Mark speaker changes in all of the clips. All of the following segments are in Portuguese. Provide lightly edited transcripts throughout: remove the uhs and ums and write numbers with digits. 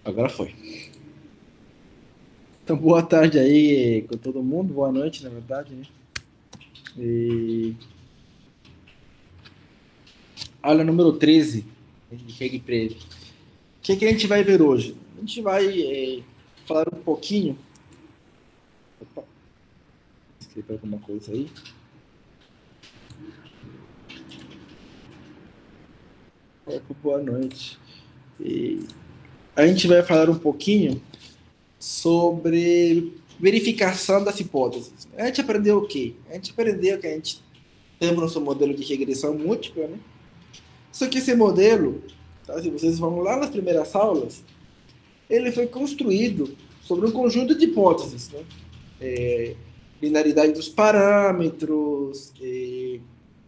Speaker 1: Agora foi. Então, boa tarde aí com todo mundo, boa noite, na verdade, né? E aula número 13 de Reg Preto. O que a gente vai ver hoje? A gente vai falar um pouquinho. Opa, escrever alguma coisa aí. Boa noite. E a gente vai falar um pouquinho sobre verificação das hipóteses. A gente aprendeu o quê? A gente aprendeu que a gente tem o nosso modelo de regressão múltipla, né? Só que esse modelo, tá? Se vocês vão lá nas primeiras aulas, ele foi construído sobre um conjunto de hipóteses, né? É, Linearidade dos parâmetros,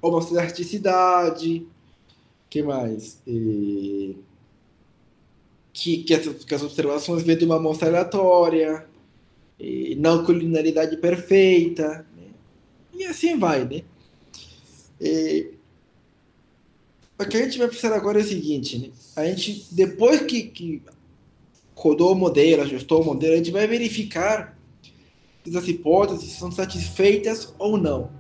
Speaker 1: homocedasticidade, que mais? Que as observações vêm de uma amostra aleatória, não colinearidade perfeita, né? E assim vai, né? O que a gente vai precisar agora é o seguinte, né? A gente, depois que rodou o modelo, ajustou o modelo, a gente vai verificar se as hipóteses são satisfeitas ou não.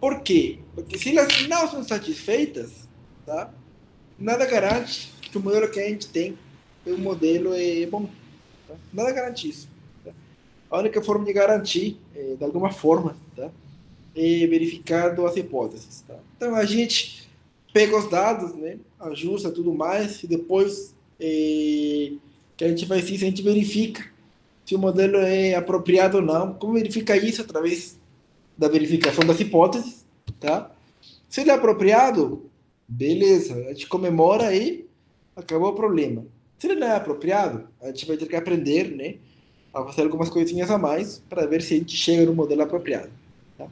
Speaker 1: Por quê? Porque se elas não são satisfeitas, tá? Nada garante que o modelo que a gente tem, o modelo é bom. Tá? Nada garante isso. Tá? A única forma de garantir, de alguma forma, tá? É verificando as hipóteses. Tá? Então a gente pega os dados, né? Ajusta tudo mais e depois que a gente vai se a gente verifica se o modelo é apropriado ou não. Como verifica isso? Através da verificação das hipóteses, tá? Se ele é apropriado, beleza, a gente comemora e acabou o problema. Se ele não é apropriado, a gente vai ter que aprender, né, a fazer algumas coisinhas a mais para ver se a gente chega no modelo apropriado. Tá?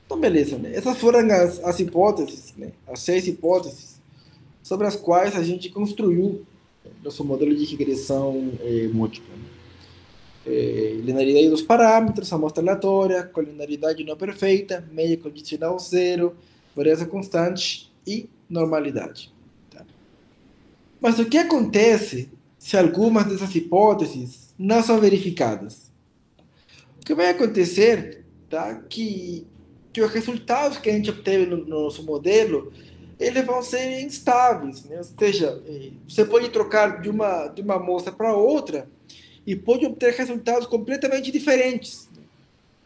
Speaker 1: Então, beleza, né? Essas foram as hipóteses, né? As 6 hipóteses sobre as quais a gente construiu nosso modelo de regressão múltipla. Né? Linearidade dos parâmetros, amostra aleatória, colinearidade não perfeita, média condicional zero, variância constante e normalidade. Tá? Mas o que acontece se algumas dessas hipóteses não são verificadas? O que vai acontecer, tá? Que os resultados que a gente obteve no nosso modelo eles vão ser instáveis, né? Ou seja, você pode trocar de uma amostra para outra e pode obter resultados completamente diferentes. Né?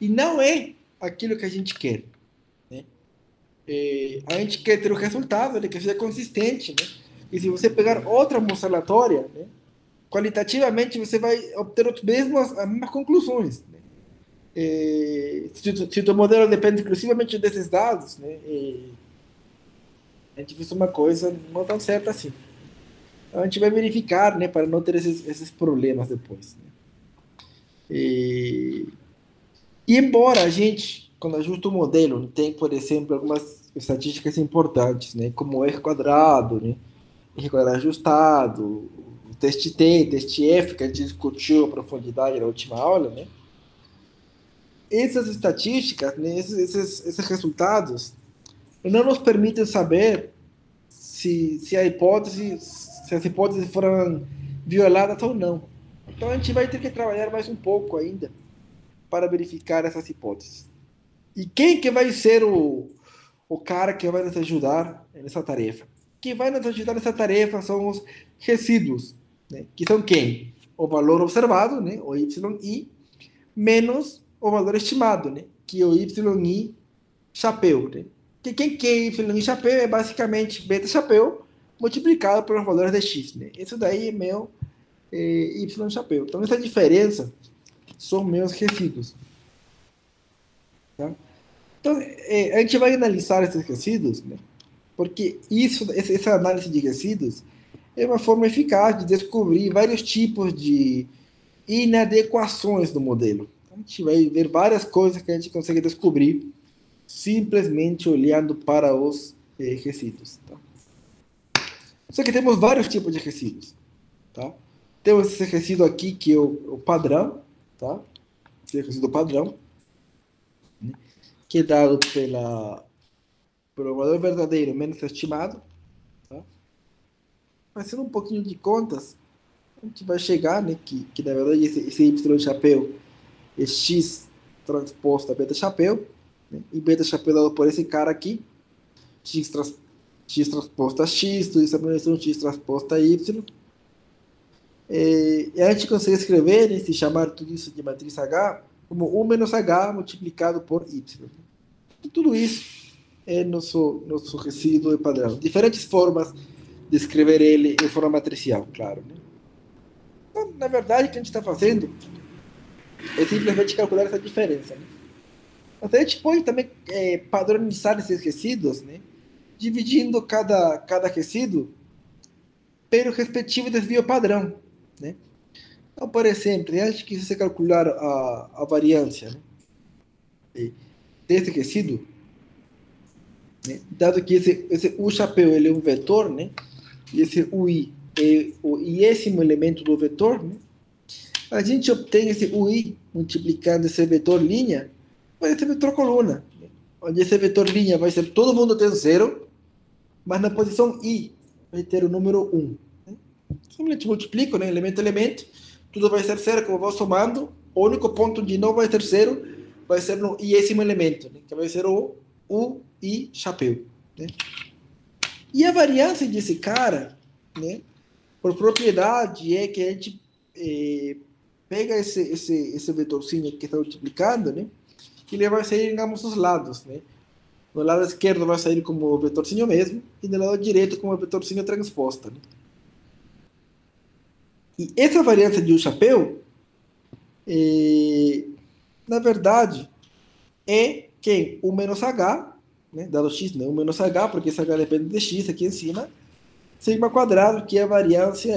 Speaker 1: E não é aquilo que a gente quer. Né? A gente quer ter o resultado, né, que seja consistente. Né? E se você pegar outra amostra aleatória, né, qualitativamente você vai obter as mesmas conclusões. Né? Se o teu modelo depende exclusivamente desses dados, né, a gente fez uma coisa não tão certa assim. Então, a gente vai verificar, né, para não ter esses problemas depois. Né? E, E embora a gente, quando ajusta o modelo, tem, por exemplo, algumas estatísticas importantes, né, como o R quadrado, né, R quadrado ajustado, o teste T, teste F, que a gente discutiu a profundidade na última aula, né, essas estatísticas, né, esses resultados, não nos permitem saber se as hipóteses foram violadas ou não. Então a gente vai ter que trabalhar mais um pouco ainda para verificar essas hipóteses. E quem que vai ser o cara que vai nos ajudar nessa tarefa? Quem vai nos ajudar nessa tarefa são os resíduos, né? Que são quem? O valor observado, né? O yi, menos o valor estimado, né? Que é o yi chapéu, né? Que quem que é y chapéu é basicamente beta chapéu multiplicado pelos valores de x, né? Isso daí é meu y chapéu. Então essa diferença são meus resíduos, tá? Então, a gente vai analisar esses resíduos, né? Porque essa análise de resíduos é uma forma eficaz de descobrir vários tipos de inadequações do modelo. A gente vai ver várias coisas que a gente consegue descobrir simplesmente olhando para os resíduos. Tá? Só que temos vários tipos de resíduos. Tá? Temos esse resíduo aqui que é o padrão, tá? Esse é o resíduo padrão, né? Que é dado pelo valor verdadeiro menos estimado. Tá? fazendo um pouquinho de contas, a gente vai chegar, né, que na verdade esse y chapéu é x transposto a beta chapéu, né, e beta chapéu dado por esse cara aqui, x, x transposto a x, tudo isso é uma x transposto a y, e a gente consegue escrever, né, se chamar tudo isso de matriz H, como 1 menos H multiplicado por y. E tudo isso é nosso resíduo de padrão. Diferentes formas de escrever ele em forma matricial, claro. Né? Então, na verdade, o que a gente está fazendo é simplesmente calcular essa diferença. Né? Mas a gente pode também padronizar esses resíduos, né? Dividindo cada resíduo pelo respectivo desvio padrão. Né? Então, por exemplo, antes que você calcular a variância, né, desse resíduo, né, dado que esse U chapéu ele é um vetor, né, e esse UI é o iésimo elemento do vetor, né, a gente obtém esse UI multiplicando esse vetor linha por esse vetor coluna, né, onde esse vetor linha vai ser, todo mundo tem 0, mas na posição I vai ter o número 1. Né? Simplesmente multiplico, né, elemento a elemento, tudo vai ser 0, como eu vou somando, o único ponto onde não vai ter 0 vai ser no iésimo elemento, né, que vai ser o UI chapéu. Né? E a variância desse cara, né, por propriedade, é que a gente pega esse vetorzinho que está multiplicando, né, que ele vai sair em ambos os lados. Né? No lado esquerdo vai sair como o vetorzinho mesmo, e no lado direito como o vetorzinho transposta. Né? E essa variância de U chapéu, na verdade, é quem? U menos H, né, dado x, né, U menos H, porque esse H depende de x aqui em cima, sigma quadrado, que é a variância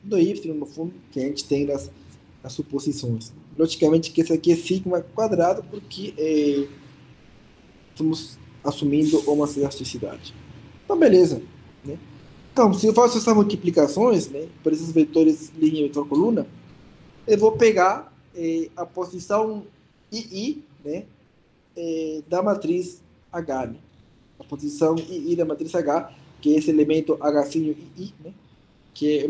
Speaker 1: do y, no fundo, que a gente tem nas suposições. Logicamente que esse aqui é sigma quadrado, porque estamos assumindo uma elasticidade. Então, beleza. Né? Então, se eu faço essas multiplicações, né, por esses vetores linha e vetor coluna, eu vou pegar a posição II, né, da matriz H. Né? A posição II da matriz H, que é esse elemento H' II, né, que é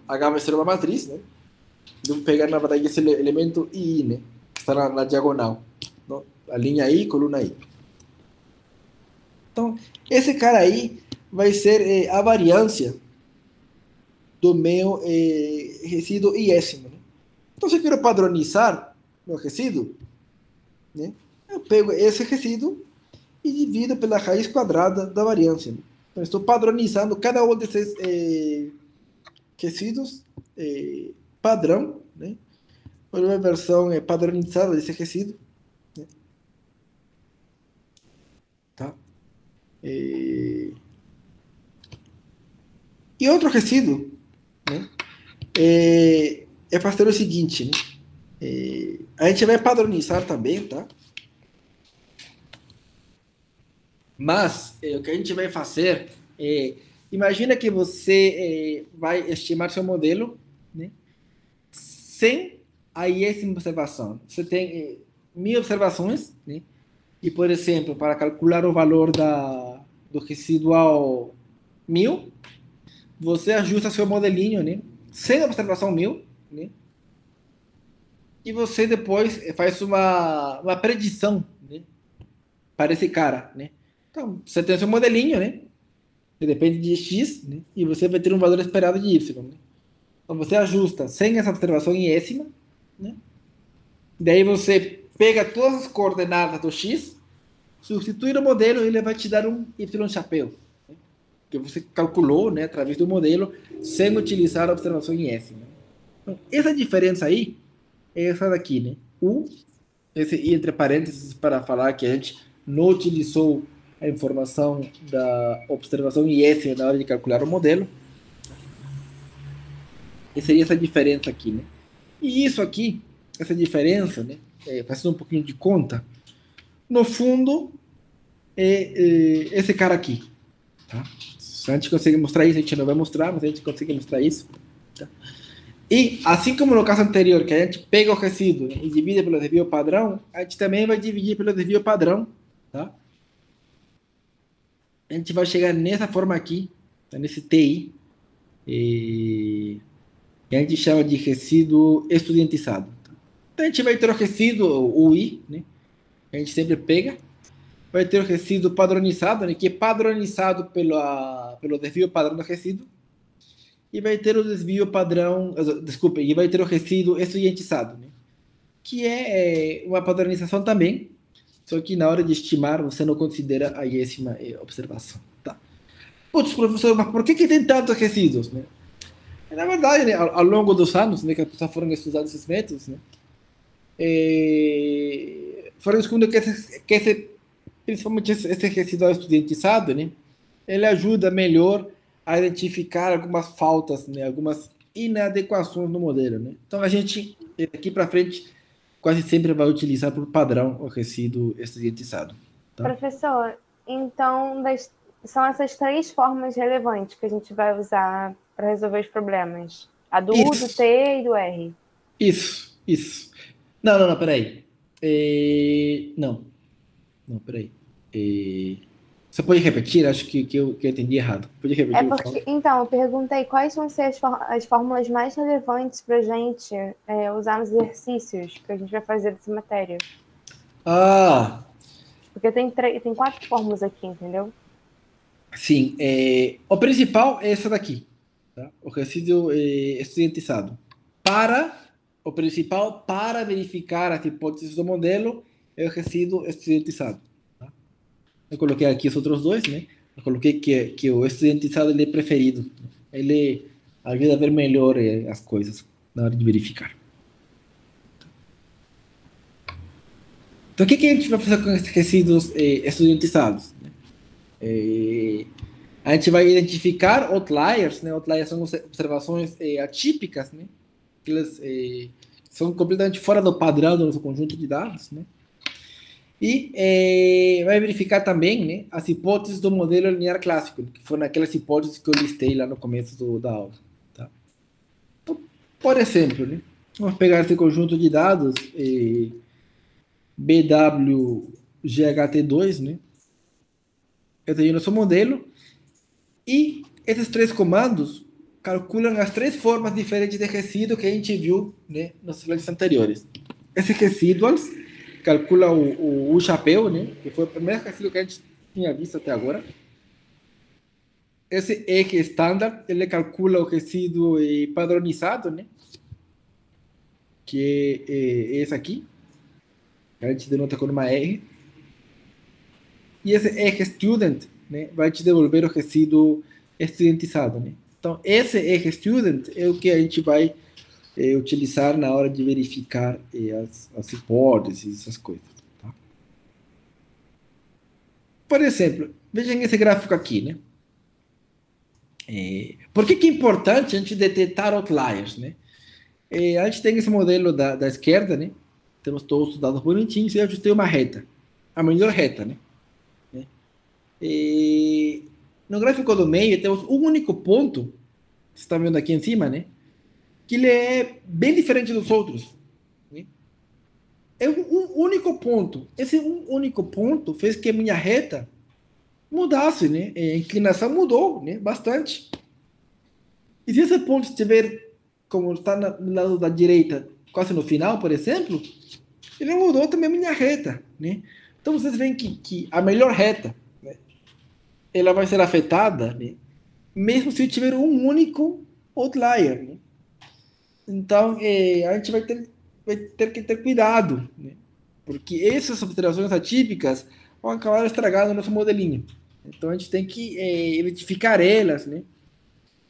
Speaker 1: H vai ser uma matriz, né? Eu vou pegar, na verdade, esse elemento II, né, que está na diagonal. Não? A linha I, coluna I. Então, esse cara aí vai ser a variância do meu resíduo iésimo. Né? Então, se eu quero padronizar meu resíduo, né, eu pego esse resíduo e divido pela raiz quadrada da variância. Né? Então, estou padronizando cada um desses resíduos padrão, né, por uma versão padronizada desse resíduo. Né? Tá? E outro resíduo, né, é fazer o seguinte, né? A gente vai padronizar também, tá? Mas o que a gente vai fazer imagina que você vai estimar seu modelo, né, sem a iésima observação. Você tem 1000 observações, né? E, por exemplo, para calcular o valor do residual 1000, você ajusta seu modelinho, né, sem a observação 1000, né? E você depois faz uma predição, né, para esse cara, né? Então, você tem seu modelinho, né? Que depende de x, né? E você vai ter um valor esperado de y, né? Então, você ajusta sem essa observação iésima, né? Daí você pega todas as coordenadas do x, substitui no modelo e ele vai te dar um y chapéu, né? Que você calculou, né, através do modelo, sem utilizar a observação iésima. Então, essa diferença aí é essa daqui, né? Esse i entre parênteses para falar que a gente não utilizou a informação da observação iésima na hora de calcular o modelo. E seria essa diferença aqui, né? E isso aqui, essa diferença, né, fazendo um pouquinho de conta, no fundo, é esse cara aqui. Tá? Se a gente consegue mostrar isso, a gente não vai mostrar, mas a gente consegue mostrar isso. Tá? E, assim como no caso anterior, que a gente pega o resíduo, né, e divide pelo desvio padrão, a gente também vai dividir pelo desvio padrão. Tá? A gente vai chegar nessa forma aqui, tá? Nesse TI. e que a gente chama de resíduo estudiantizado. Então a gente vai ter o resíduo, o I, né? Que a gente sempre pega. Vai ter o resíduo padronizado, né? Que é padronizado pelo desvio padrão do resíduo. E vai ter o desvio padrão, desculpa, e vai ter o resíduo estudiantizado, né? Que é uma padronização também, só que na hora de estimar você não considera a décima observação. Tá? Putz, professor, mas por que tem tantos resíduos? Né? Na verdade, né, ao longo dos anos, né, que as pessoas foram estudando esses métodos, né, foram descobrindo principalmente esse resíduo estudiantizado, né, ele ajuda melhor a identificar algumas faltas, né, algumas inadequações no modelo. Né? Então, a gente, daqui para frente, quase sempre vai utilizar por padrão o resíduo estudiantizado. Tá?
Speaker 2: Professor, então são essas três formas relevantes que a gente vai usar para resolver os problemas. A do U, do
Speaker 1: Isso,
Speaker 2: T e do R.
Speaker 1: isso. Não, peraí. Não, peraí. Você pode repetir? Acho que eu entendi errado. Pode repetir, por favor?
Speaker 2: Então, eu perguntei quais vão ser as fórmulas mais relevantes para a gente usar nos exercícios que a gente vai fazer dessa matéria.
Speaker 1: Ah,
Speaker 2: Porque tem 4 fórmulas aqui, entendeu?
Speaker 1: sim. O principal é essa daqui. Tá? O resíduo estudiantizado. O principal para verificar as hipóteses do modelo é o resíduo estudiantizado. Tá? Eu coloquei aqui os outros dois, né? Eu coloquei que o estudiantizado ele é preferido. Ele ajuda a ver melhor as coisas na hora de verificar. Então, o que a gente vai fazer com esses resíduos estudiantizados? A gente vai identificar outliers, né? Outliers são observações atípicas, né? Que elas são completamente fora do padrão do nosso conjunto de dados, né? E vai verificar também, né, as hipóteses do modelo linear clássico, que foram aquelas hipóteses que eu listei lá no começo da aula. Tá? Então, por exemplo, né, vamos pegar esse conjunto de dados BWGHT2, né? Eu tenho nosso modelo e esses três comandos calculam as três formas diferentes de resíduo que a gente viu, né, nas slides anteriores. Esse residuals calcula o chapéu, né, que foi o primeiro resíduo que a gente tinha visto até agora. Esse eje standard, ele calcula o resíduo padronizado, né, que é esse aqui, que a gente denota com uma R. E esse eje student, né, vai te devolver o resíduo estudiantizado, né. Então, esse eje student é o que a gente vai utilizar na hora de verificar as hipóteses, essas coisas. Tá? Por exemplo, vejam esse gráfico aqui, né? Por que é importante a gente detectar outliers, né? A gente tem esse modelo da esquerda, né? Temos todos os dados bonitinhos e eu ajustei uma reta, a melhor reta, né? No gráfico do meio temos um único ponto, que você está vendo aqui em cima, né? Que ele é bem diferente dos outros. Né? É um único ponto. Esse único ponto fez que a minha reta mudasse, né? A inclinação mudou, né? Bastante. E se esse ponto estiver, como está no lado da direita, quase no final, por exemplo, ele mudou também a minha reta, né? Então vocês veem que a melhor reta, né? Ela vai ser afetada, né? Mesmo se tiver um único outlier, né? Então, a gente vai ter que ter cuidado, né? Porque essas observações atípicas vão acabar estragando o nosso modelinho. Então, a gente tem que identificar elas, né?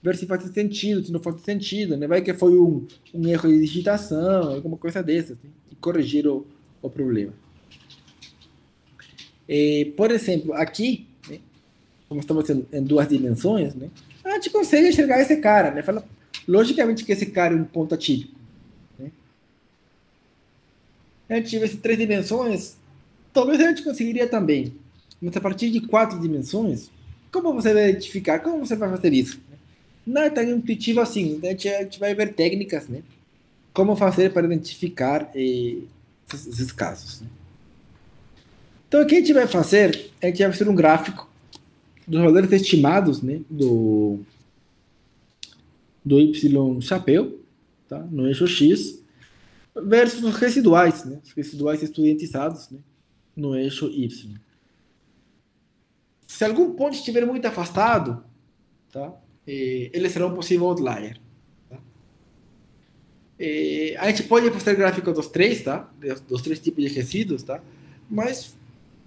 Speaker 1: Ver se faz sentido, se não faz sentido, né? Vai que foi um erro de digitação, alguma coisa dessas, né? E corrigir o problema. Por exemplo, aqui, né? Como estamos em duas dimensões, né? A gente consegue enxergar esse cara, né? Fala, logicamente que esse cara é um ponto atípico. A gente tivesse três dimensões, talvez a gente conseguiria também. Mas a partir de quatro dimensões, como você vai identificar? Como você vai fazer isso? Não é tão intuitivo assim. A gente vai ver técnicas, né? Como fazer para identificar esses casos. Né? Então, o que a gente vai fazer? A gente vai fazer um gráfico dos valores estimados, né? do Y chapéu, tá? No eixo X, versus os residuais, né? Os residuais estudantizados, né? No eixo Y. Se algum ponto estiver muito afastado, tá? Ele será um possível outlier. Tá? A gente pode fazer gráfico dos três, tá? Dos três tipos de resíduos, tá? Mas,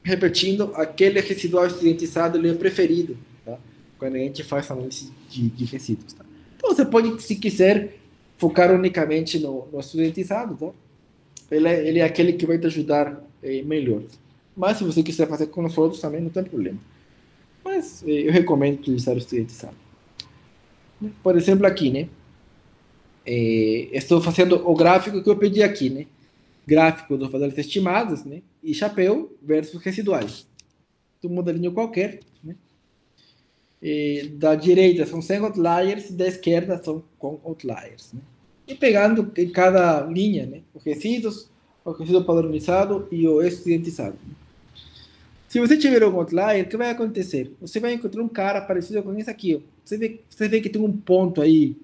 Speaker 1: repetindo, aquele residual estudantizado ele é preferido, tá? Quando a gente faz análise de resíduos, tá? Então, você pode, se quiser, focar unicamente no estudantizado, tá? Ele é aquele que vai te ajudar melhor. Mas, se você quiser fazer com os outros também, não tem problema. Mas eu recomendo utilizar o estudantizado. Por exemplo, aqui, né? Estou fazendo o gráfico que eu pedi aqui, né? Gráfico dos valores estimados, né? E chapéu versus residuais. Um modelinho qualquer, né? Da direita são sem outliers e da esquerda são com outliers, né? E pegando em cada linha, né? Os resíduos, o resíduo padronizado e o estudantizado. Se você tiver um outlier, o que vai acontecer? Você vai encontrar um cara parecido com esse aqui, ó. Você vê que tem um ponto aí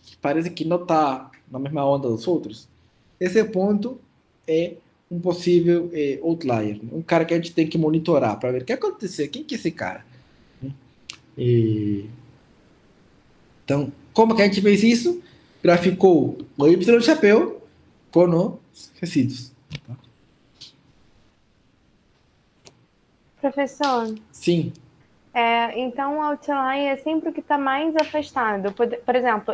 Speaker 1: que parece que não está na mesma onda dos outros. Esse ponto é um possível outlier, né? Um cara que a gente tem que monitorar para ver o que aconteceu, quem que é esse cara. Então, como que a gente fez isso? Graficou o Y chapéu com os resíduos. Tá?
Speaker 2: Professor,
Speaker 1: Sim.
Speaker 2: então o outlier é sempre o que está mais afastado. Por exemplo,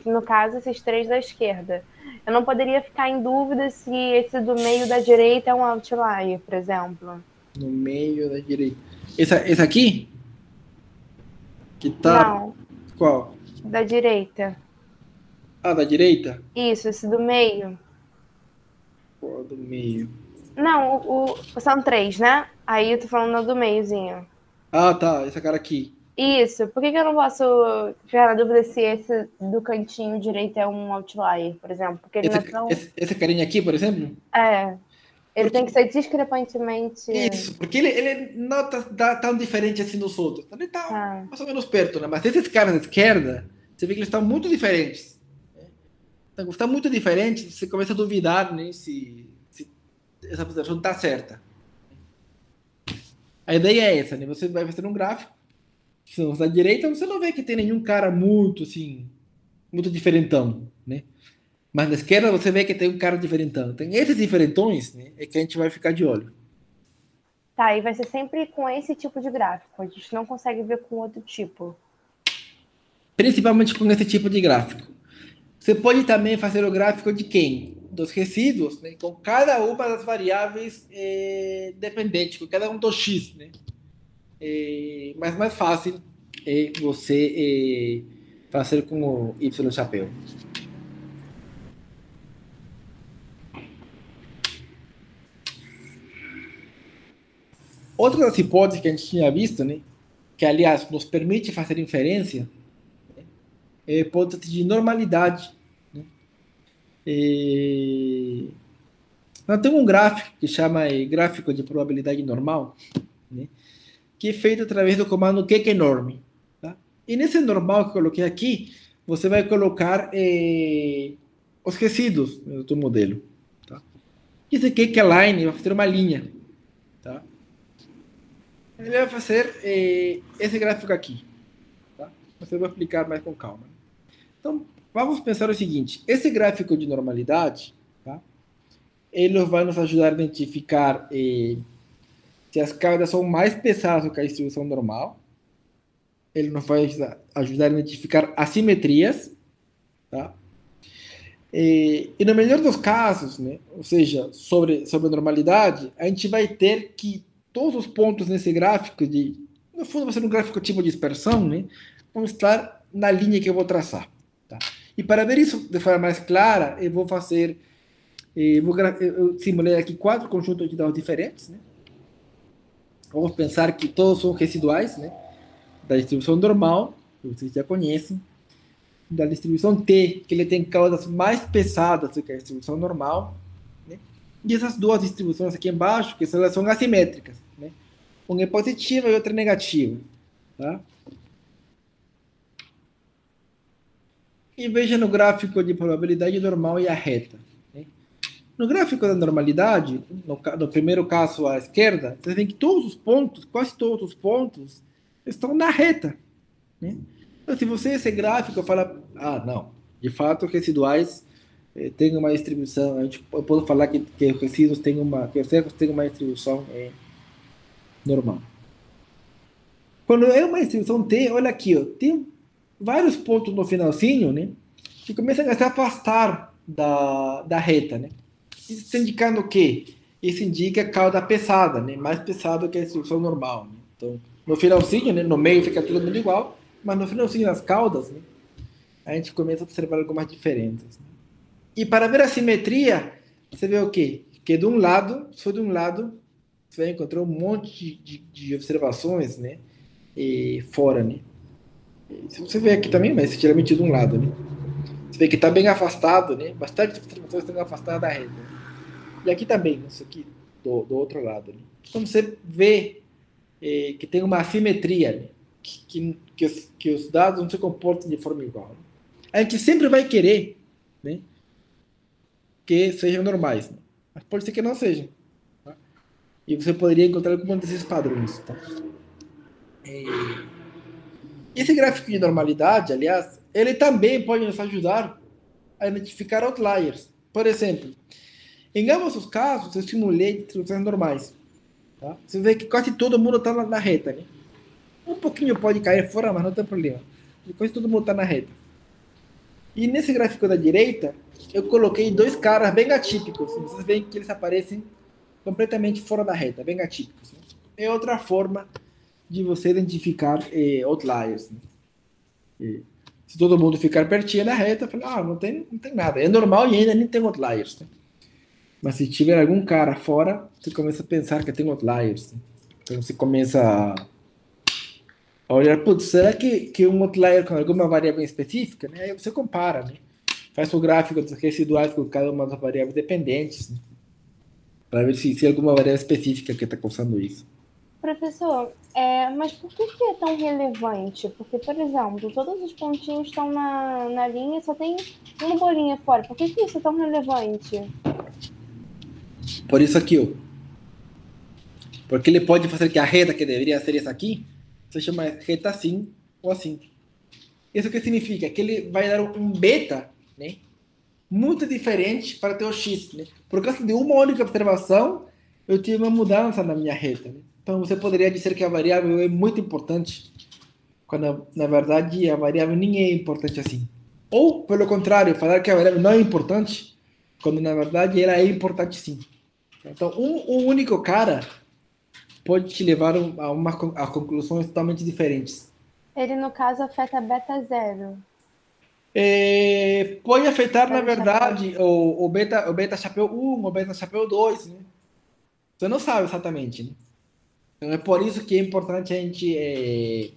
Speaker 2: no caso, esses três da esquerda. Eu não poderia ficar em dúvida se esse do meio da direita é um outlier, por exemplo.
Speaker 1: No meio da direita. Esse aqui? Que tá.
Speaker 2: Não.
Speaker 1: Qual?
Speaker 2: Da direita.
Speaker 1: Ah, da direita?
Speaker 2: Isso, esse do meio.
Speaker 1: Qual do meio?
Speaker 2: Não, são três, né? Aí eu tô falando do meiozinho.
Speaker 1: Ah, tá. Esse cara aqui.
Speaker 2: Isso. Por que eu não posso ficar na dúvida se esse do cantinho direito é um outlier, por exemplo? Porque ele não é tão...
Speaker 1: Esse carinha aqui, por exemplo?
Speaker 2: Ele tem que ser discrepantemente...
Speaker 1: Isso, porque ele não tá tão diferente assim dos outros. Ele tá mais ou menos perto, né? Mas esses caras da esquerda, você vê que eles estão muito diferentes. Então, está muito diferente, você começa a duvidar, né, se essa observação está certa. A ideia é essa, né? Você vai fazer um gráfico, se você da direita, você não vê que tem nenhum cara muito, assim, muito diferentão, né? Mas na esquerda você vê que tem um cara diferentão. Tem esses diferentões, né, é que a gente vai ficar de olho.
Speaker 2: Tá, e vai ser sempre com esse tipo de gráfico. A gente não consegue ver com outro tipo.
Speaker 1: Principalmente com esse tipo de gráfico. Você pode também fazer o gráfico de quem? Dos resíduos, né? Com cada uma das variáveis dependentes, com cada um dos x, né? Mas mais fácil é você fazer com o Y chapéu. Outra das hipóteses que a gente tinha visto, né? Que aliás nos permite fazer inferência, é a hipótese de normalidade. Nós temos um gráfico que chama gráfico de probabilidade normal, né, que é feito através do comando QQnorm. Tá? E nesse normal que eu coloquei aqui, você vai colocar os resíduos do teu modelo. Tá? E esse QQline vai fazer uma linha. Tá? Ele vai fazer esse gráfico aqui. Tá? Você vai explicar mais com calma. Então, vamos pensar o seguinte: esse gráfico de normalidade, tá? Ele vai nos ajudar a identificar se as cargas são mais pesadas do que a distribuição normal. Ele nos vai ajudar a identificar assimetrias, tá? E no melhor dos casos, né, ou seja, sobre a normalidade, a gente vai ter que todos os pontos nesse gráfico, no fundo vai ser um gráfico tipo de dispersão, né, vão estar na linha que eu vou traçar. Tá? E para ver isso de forma mais clara, eu vou fazer... eu simulei aqui 4 conjuntos de dados diferentes. Né? Vamos pensar que todos são residuais, né? Da distribuição normal, que vocês já conhecem. Da distribuição T, que ele tem causas mais pesadas do que a distribuição normal. Né? E essas duas distribuições aqui embaixo, que elas são assimétricas. Né? Uma é positiva e outra é negativa. Tá? e veja no gráfico de probabilidade normal e a reta. Né? No gráfico da normalidade, no primeiro caso à esquerda, você vê que todos os pontos, quase todos os pontos, estão na reta. Né? Então, se você esse gráfico fala, não, de fato residuais tem uma distribuição, eu posso falar que os resíduos têm que os erros têm uma distribuição normal. Quando é uma distribuição T, olha aqui, ó, tem vários pontos no finalzinho, né, que começam a se afastar da reta, né? Isso está indicando o quê? Isso indica cauda pesada, né, mais pesado que a distribuição normal. Né? Então, no finalzinho, né, no meio fica todo mundo igual, mas no finalzinho das caudas, né, a gente começa a observar algumas diferenças. Né? E para ver a simetria, você vê o quê? Que de um lado, só de um lado, você vai encontrar um monte de observações, né? Fora, né? Se você vê aqui também, mas geralmente de um lado, né? Você vê que está bem afastado, né? Bastante observações estão afastadas da rede. Né? E aqui também, isso aqui do outro lado. Né? Então você vê que tem uma assimetria, né? que os dados não se comportam de forma igual. Né? A gente sempre vai querer, né? Que sejam normais, né? Mas pode ser que não sejam. Tá? E você poderia encontrar algum desses padrões. Tá? Esse gráfico de normalidade, aliás, ele também pode nos ajudar a identificar outliers. Por exemplo, em ambos os casos, eu simulei distribuições normais. Tá? Você vê que quase todo mundo está na reta. Né? Um pouquinho pode cair fora, mas não tem problema. Quase todo mundo está na reta. E nesse gráfico da direita, eu coloquei dois caras bem atípicos. Vocês veem que eles aparecem completamente fora da reta, bem atípicos. Né? É outra forma de você identificar outliers. Né? Se todo mundo ficar pertinho da reta, fala, não tem nada. É normal e ainda nem tem outliers. Né? Mas se tiver algum cara fora, você começa a pensar que tem outliers. Né? Então você começa a olhar, putz, será que um outlier com alguma variável específica? Né? Aí você compara, né? Faz o gráfico dos residuais com cada uma das variáveis dependentes, né? Para ver se alguma variável específica que está causando isso.
Speaker 2: Professor, mas por que é tão relevante? Porque, por exemplo, todos os pontinhos estão na linha, só tem uma bolinha fora. Por que isso é tão relevante?
Speaker 1: Por isso aqui, ó. Porque ele pode fazer que a reta que deveria ser essa aqui se chama reta assim ou assim. Isso que significa? Que ele vai dar um beta, né, muito diferente para ter o x. Né? Por causa de uma única observação, eu tive uma mudança na minha reta. Né? Então você poderia dizer que a variável é muito importante, quando na verdade a variável nem é importante assim. Ou, pelo contrário, falar que a variável não é importante, quando na verdade ela é importante sim. Então, um único cara pode te levar a conclusões totalmente diferentes.
Speaker 2: Ele, no caso, afeta beta 0.
Speaker 1: Pode afetar, na verdade, o beta chapéu 1, o beta chapéu 2. Né? Você não sabe exatamente. Né? Então, é por isso que é importante a gente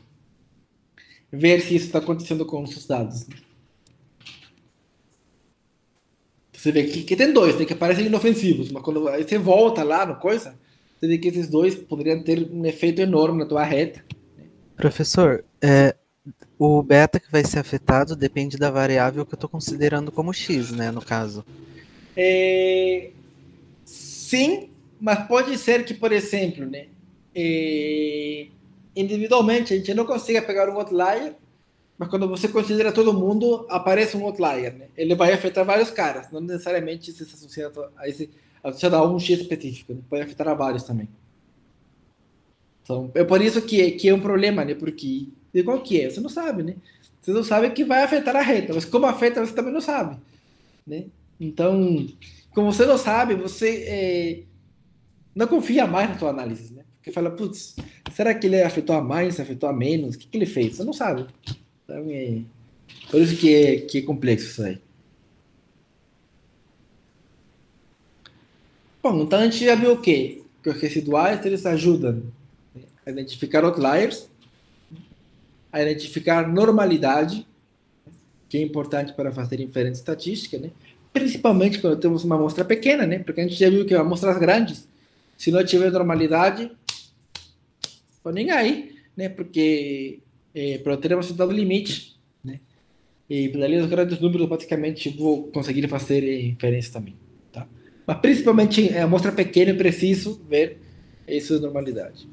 Speaker 1: ver se isso está acontecendo com os dados. Né? Você vê que tem dois, né, que parecem inofensivos, mas quando você volta lá no coisa, você vê que esses dois poderiam ter um efeito enorme na tua reta.
Speaker 3: Professor, o beta que vai ser afetado depende da variável que eu estou considerando como x, né, no caso.
Speaker 1: Sim, mas pode ser que, por exemplo, né, individualmente a gente não consiga pegar um outlier, mas quando você considera todo mundo, aparece um outlier. Né? Ele vai afetar vários caras, não necessariamente se associado a um X específico, né? Pode afetar a vários também. Então, é por isso que é um problema, né? Porque de qual que é? Você não sabe, né? Você não sabe que vai afetar a reta, mas como afeta, você também não sabe. Né? Então, como você não sabe, você não confia mais na sua análise, né? Porque fala, putz, será que ele afetou a mais, afetou a menos? O que ele fez? Você não sabe. Então, por isso que é complexo isso aí. Bom, então a gente já viu o quê? Que os residuais, eles ajudam a identificar outliers, a identificar normalidade, que é importante para fazer inferência estatística, né? Principalmente quando temos uma amostra pequena, né? Porque a gente já viu que amostras grandes, se não tiver normalidade, nem aí, né? Porque para ter um resultado limite, né? E pela linha dos grandes números, basicamente, vou conseguir fazer inferência também. Tá? Mas principalmente em amostra pequena, eu preciso ver essa normalidade.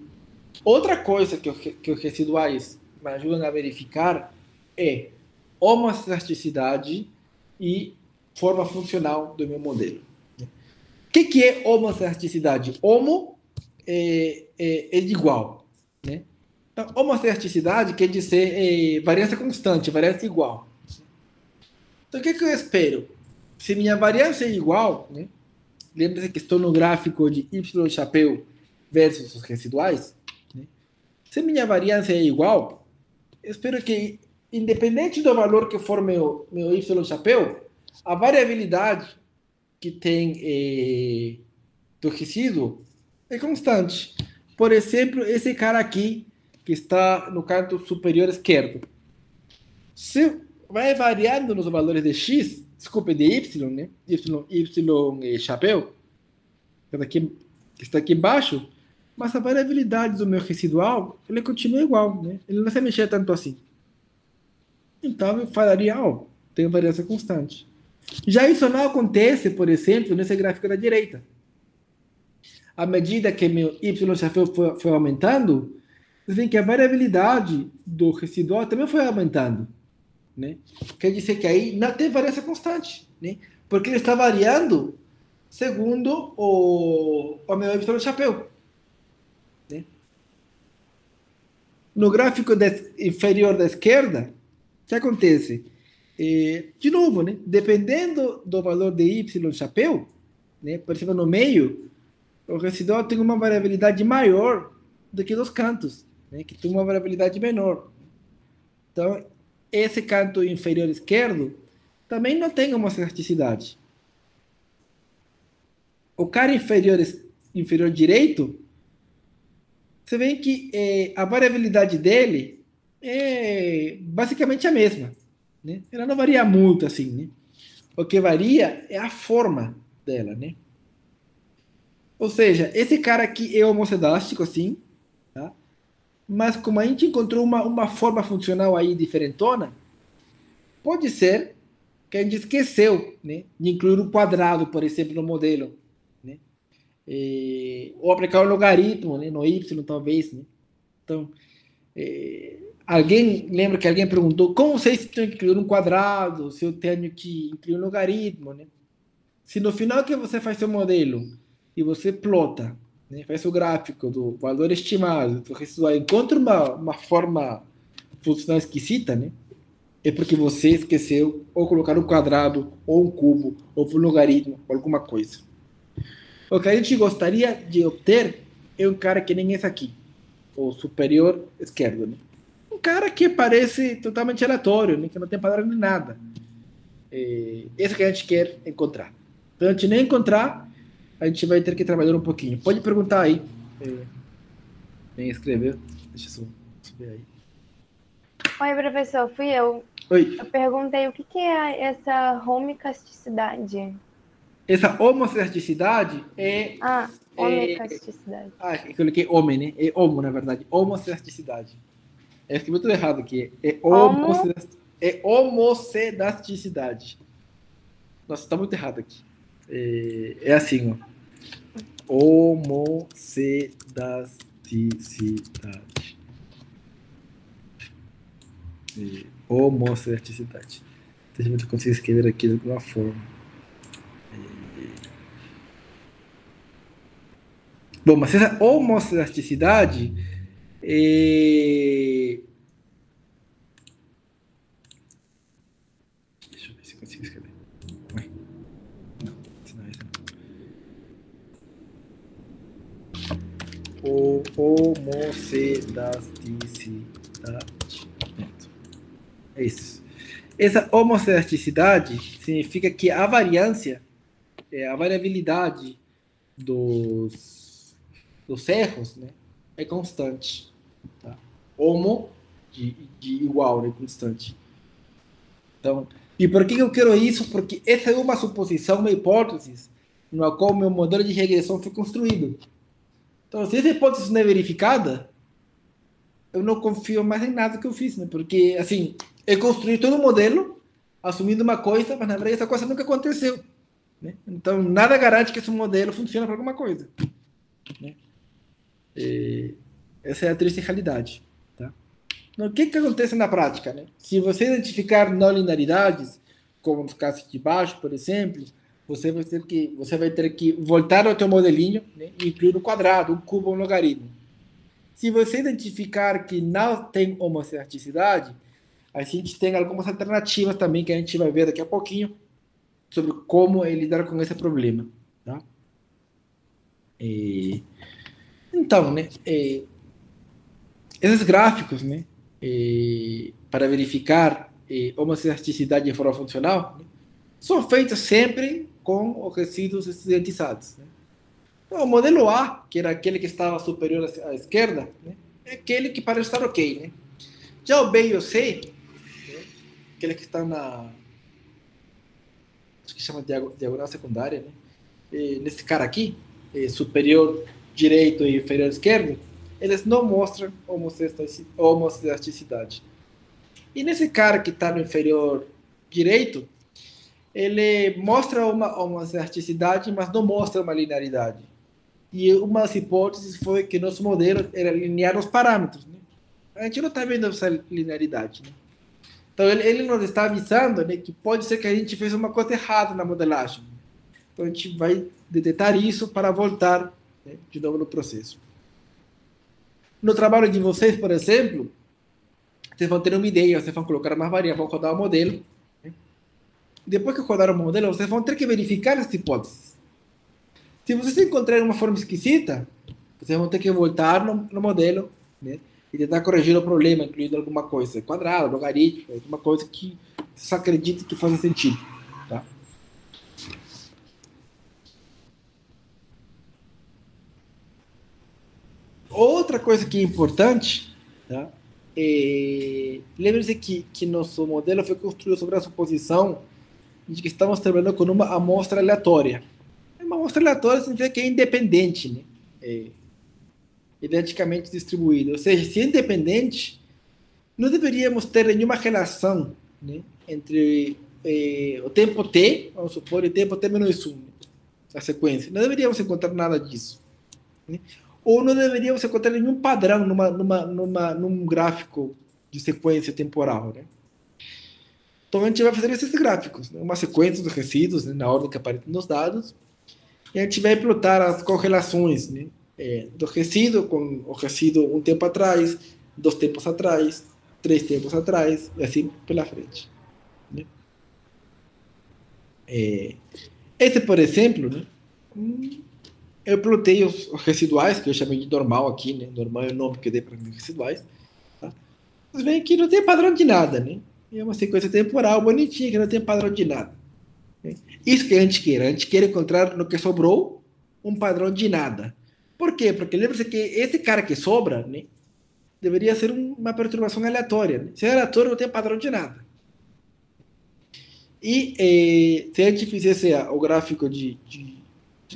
Speaker 1: Outra coisa que os residuais me ajudam a verificar é homoelasticidade e forma funcional do meu modelo. O que é homoelasticidade? Homo é de igual. Né? Então, homoelasticidade quer dizer variância constante, variância igual. Então, o que eu espero? Se minha variância é igual, né? Lembra-se que estou no gráfico de Y chapéu versus os residuais. Né? Se minha variância é igual, eu espero que, independente do valor que for meu Y chapéu, a variabilidade que tem do resíduo é constante. Por exemplo, esse cara aqui, que está no canto superior esquerdo. Se vai variando nos valores de x, desculpe, de y, né? Y chapéu, que está aqui embaixo, mas a variabilidade do meu residual, ele continua igual, né? Ele não se mexer tanto assim. Então, eu falaria, tem variância constante. Já isso não acontece, por exemplo, nesse gráfico da direita. À medida que meu y chapéu foi aumentando, você vê que a variabilidade do residual também foi aumentando. Né? Quer dizer que aí não tem variância constante, né? Porque ele está variando segundo o meu y chapéu. Né? No gráfico inferior da esquerda, o que acontece? De novo, né? Dependendo do valor de y chapéu, né? Por exemplo, no meio, o residual tem uma variabilidade maior do que dos cantos, né? Que tem uma variabilidade menor. Então, esse canto inferior esquerdo também não tem homoelasticidade. O cara inferior direito, você vê que a variabilidade dele é basicamente a mesma. Né? Ela não varia muito assim. Né? O que varia é a forma dela. Né? Ou seja, esse cara aqui é homoelástico, sim. Tá? Mas como a gente encontrou uma forma funcional aí diferentona, pode ser que a gente esqueceu, né, de incluir um quadrado, por exemplo, no modelo. Né? Ou aplicar um logaritmo, né, no y, talvez. Né? Então, alguém lembra que alguém perguntou como sei se tenho que incluir um quadrado, se eu tenho que incluir um logaritmo. Né? Se no final que você faz seu modelo e você plota, né, faz o gráfico do valor estimado, do residual, encontra uma forma funcional esquisita, né? É porque você esqueceu ou colocar um quadrado, ou um cubo, ou um logaritmo, ou alguma coisa. O que a gente gostaria de obter é um cara que nem esse aqui, o superior esquerdo. Né? Um cara que parece totalmente aleatório, né? Que não tem padrão nem nada. Esse que a gente quer encontrar. Para a gente nem encontrar, a gente vai ter que trabalhar um pouquinho. Pode perguntar aí. Quem escreveu? Deixa eu subir aí.
Speaker 2: Oi, professor, fui eu.
Speaker 1: Oi.
Speaker 2: Eu perguntei o que é essa homoelasticidade.
Speaker 1: Essa homoelasticidade é...
Speaker 2: homoelasticidade.
Speaker 1: Eu coloquei homem, né? É homo, na verdade. Homoelasticidade. Eu escrevi tudo errado aqui. É homoelasticidade. Nossa, tá muito errado aqui. É assim, ó. Homoelasticidade. Homoelasticidade. Deixa eu ver se eu consigo escrever aqui de alguma forma. Bom, mas essa homoelasticidade deixa eu ver se eu consigo escrever. Não, senão é isso não. Homoelasticidade. É isso. Essa homoelasticidade significa que a variância, a variabilidade dos erros, né, é constante. Tá? Homo de igual, né, constante. Então, e por que eu quero isso? Porque essa é uma suposição, uma hipótese, na qual meu modelo de regressão foi construído. Então, se essa hipótese não é verificada, eu não confio mais em nada que eu fiz, né? Porque, assim, eu construí todo o modelo assumindo uma coisa, mas na verdade essa coisa nunca aconteceu, né? Então, nada garante que esse modelo funcione para alguma coisa, né? Essa é a triste realidade, tá? Então, o que acontece na prática, né? Se você identificar não linearidades, como nos casos de baixo, por exemplo, você vai ter que voltar ao teu modelinho, né, e incluir um quadrado, um cubo, um logaritmo. Se você identificar que não tem homocerticidade, a gente tem algumas alternativas também que a gente vai ver daqui a pouquinho sobre como lidar com esse problema, tá? Então, né, esses gráficos, né, para verificar homocerticidade de forma funcional, né, são feitos sempre com os resíduos estudantizados, né? Então, o modelo A, que era aquele que estava superior à esquerda, né, é aquele que parece estar ok, né? Já o B e o C, né, aquele que está na, acho que chama de diagonal secundária, né? Nesse cara aqui, superior direito e inferior esquerdo, eles não mostram homocerticidade. E nesse cara que está no inferior direito, ele mostra uma homocerticidade, mas não mostra uma linearidade. E uma das hipóteses foi que nosso modelo era linear os parâmetros, né? A gente não está vendo essa linearidade, né? Então, ele nos está avisando, né, que pode ser que a gente fez uma coisa errada na modelagem. Então, a gente vai detectar isso para voltar, né, de novo no processo. No trabalho de vocês, por exemplo, vocês vão ter uma ideia, vocês vão colocar mais variáveis, vão rodar o modelo, né? Depois que rodar o modelo, vocês vão ter que verificar essas hipóteses. Se vocês encontrarem uma forma esquisita, vocês vão ter que voltar no modelo, né, e tentar corrigir o problema, incluindo alguma coisa quadrada, logarítmica, alguma coisa que vocês acreditem que faça sentido, tá? Outra coisa que é importante, tá? Lembre-se que nosso modelo foi construído sobre a suposição de que estamos trabalhando com uma amostra aleatória. Uma amostra aleatória significa que é independente, né? Identicamente distribuída. Ou seja, se é independente, não deveríamos ter nenhuma relação, né, entre o tempo t, vamos supor, e o tempo t menos 1, a sequência. Não deveríamos encontrar nada disso, né? Ou não deveríamos encontrar nenhum padrão num gráfico de sequência temporal, né? Então a gente vai fazer esses gráficos, né? Uma sequência dos resíduos, né, na ordem que aparecem nos dados, e a gente vai plotar as correlações, né, do resíduo com o resíduo um tempo atrás, 2 tempos atrás, 3 tempos atrás, e assim pela frente, né? Esse, por exemplo, né, eu plotei os residuais, que eu chamei de normal aqui, né? Normal é o nome que eu dei para os residuais, tá? Vocês veem que não tem padrão de nada, né? É uma sequência temporal bonitinha, que não tem padrão de nada, né? Isso que a gente quer encontrar no que sobrou um padrão de nada. Por quê? Porque lembra-se que esse cara que sobra, né, deveria ser uma perturbação aleatória, né? Se é aleatório, não tem padrão de nada. E se a gente fizesse o gráfico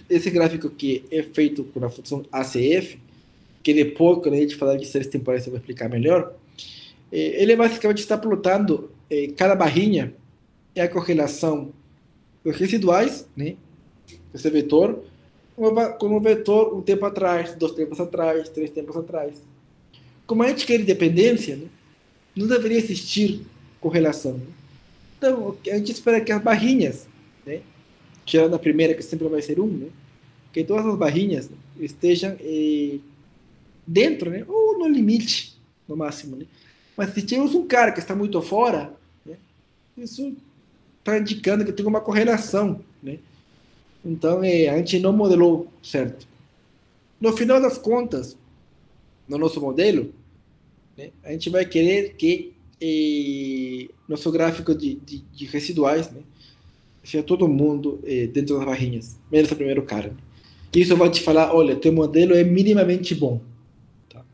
Speaker 1: esse gráfico que é feito com a função ACF, que depois, quando a gente falar de séries temporais, eu vou explicar melhor, ele basicamente está plotando cada barrinha é a correlação dos residuais, né, esse vetor, com o vetor um tempo atrás, 2 tempos atrás, 3 tempos atrás. Como a gente quer independência, né, não deveria existir correlação, né? Então, a gente espera que as barrinhas, né, tirando a primeira, que sempre vai ser 1, né, que todas as barrinhas, né, estejam dentro, né, ou no limite, no máximo, né? Mas se tivermos um cara que está muito fora, né, isso está indicando que tem uma correlação, né? Então, a gente não modelou certo. No final das contas, no nosso modelo, né, a gente vai querer que nosso gráfico de residuais, né, seja todo mundo dentro das barrinhas, menos o primeiro cara, né? Isso vai te falar, olha, teu modelo é minimamente bom. Tá?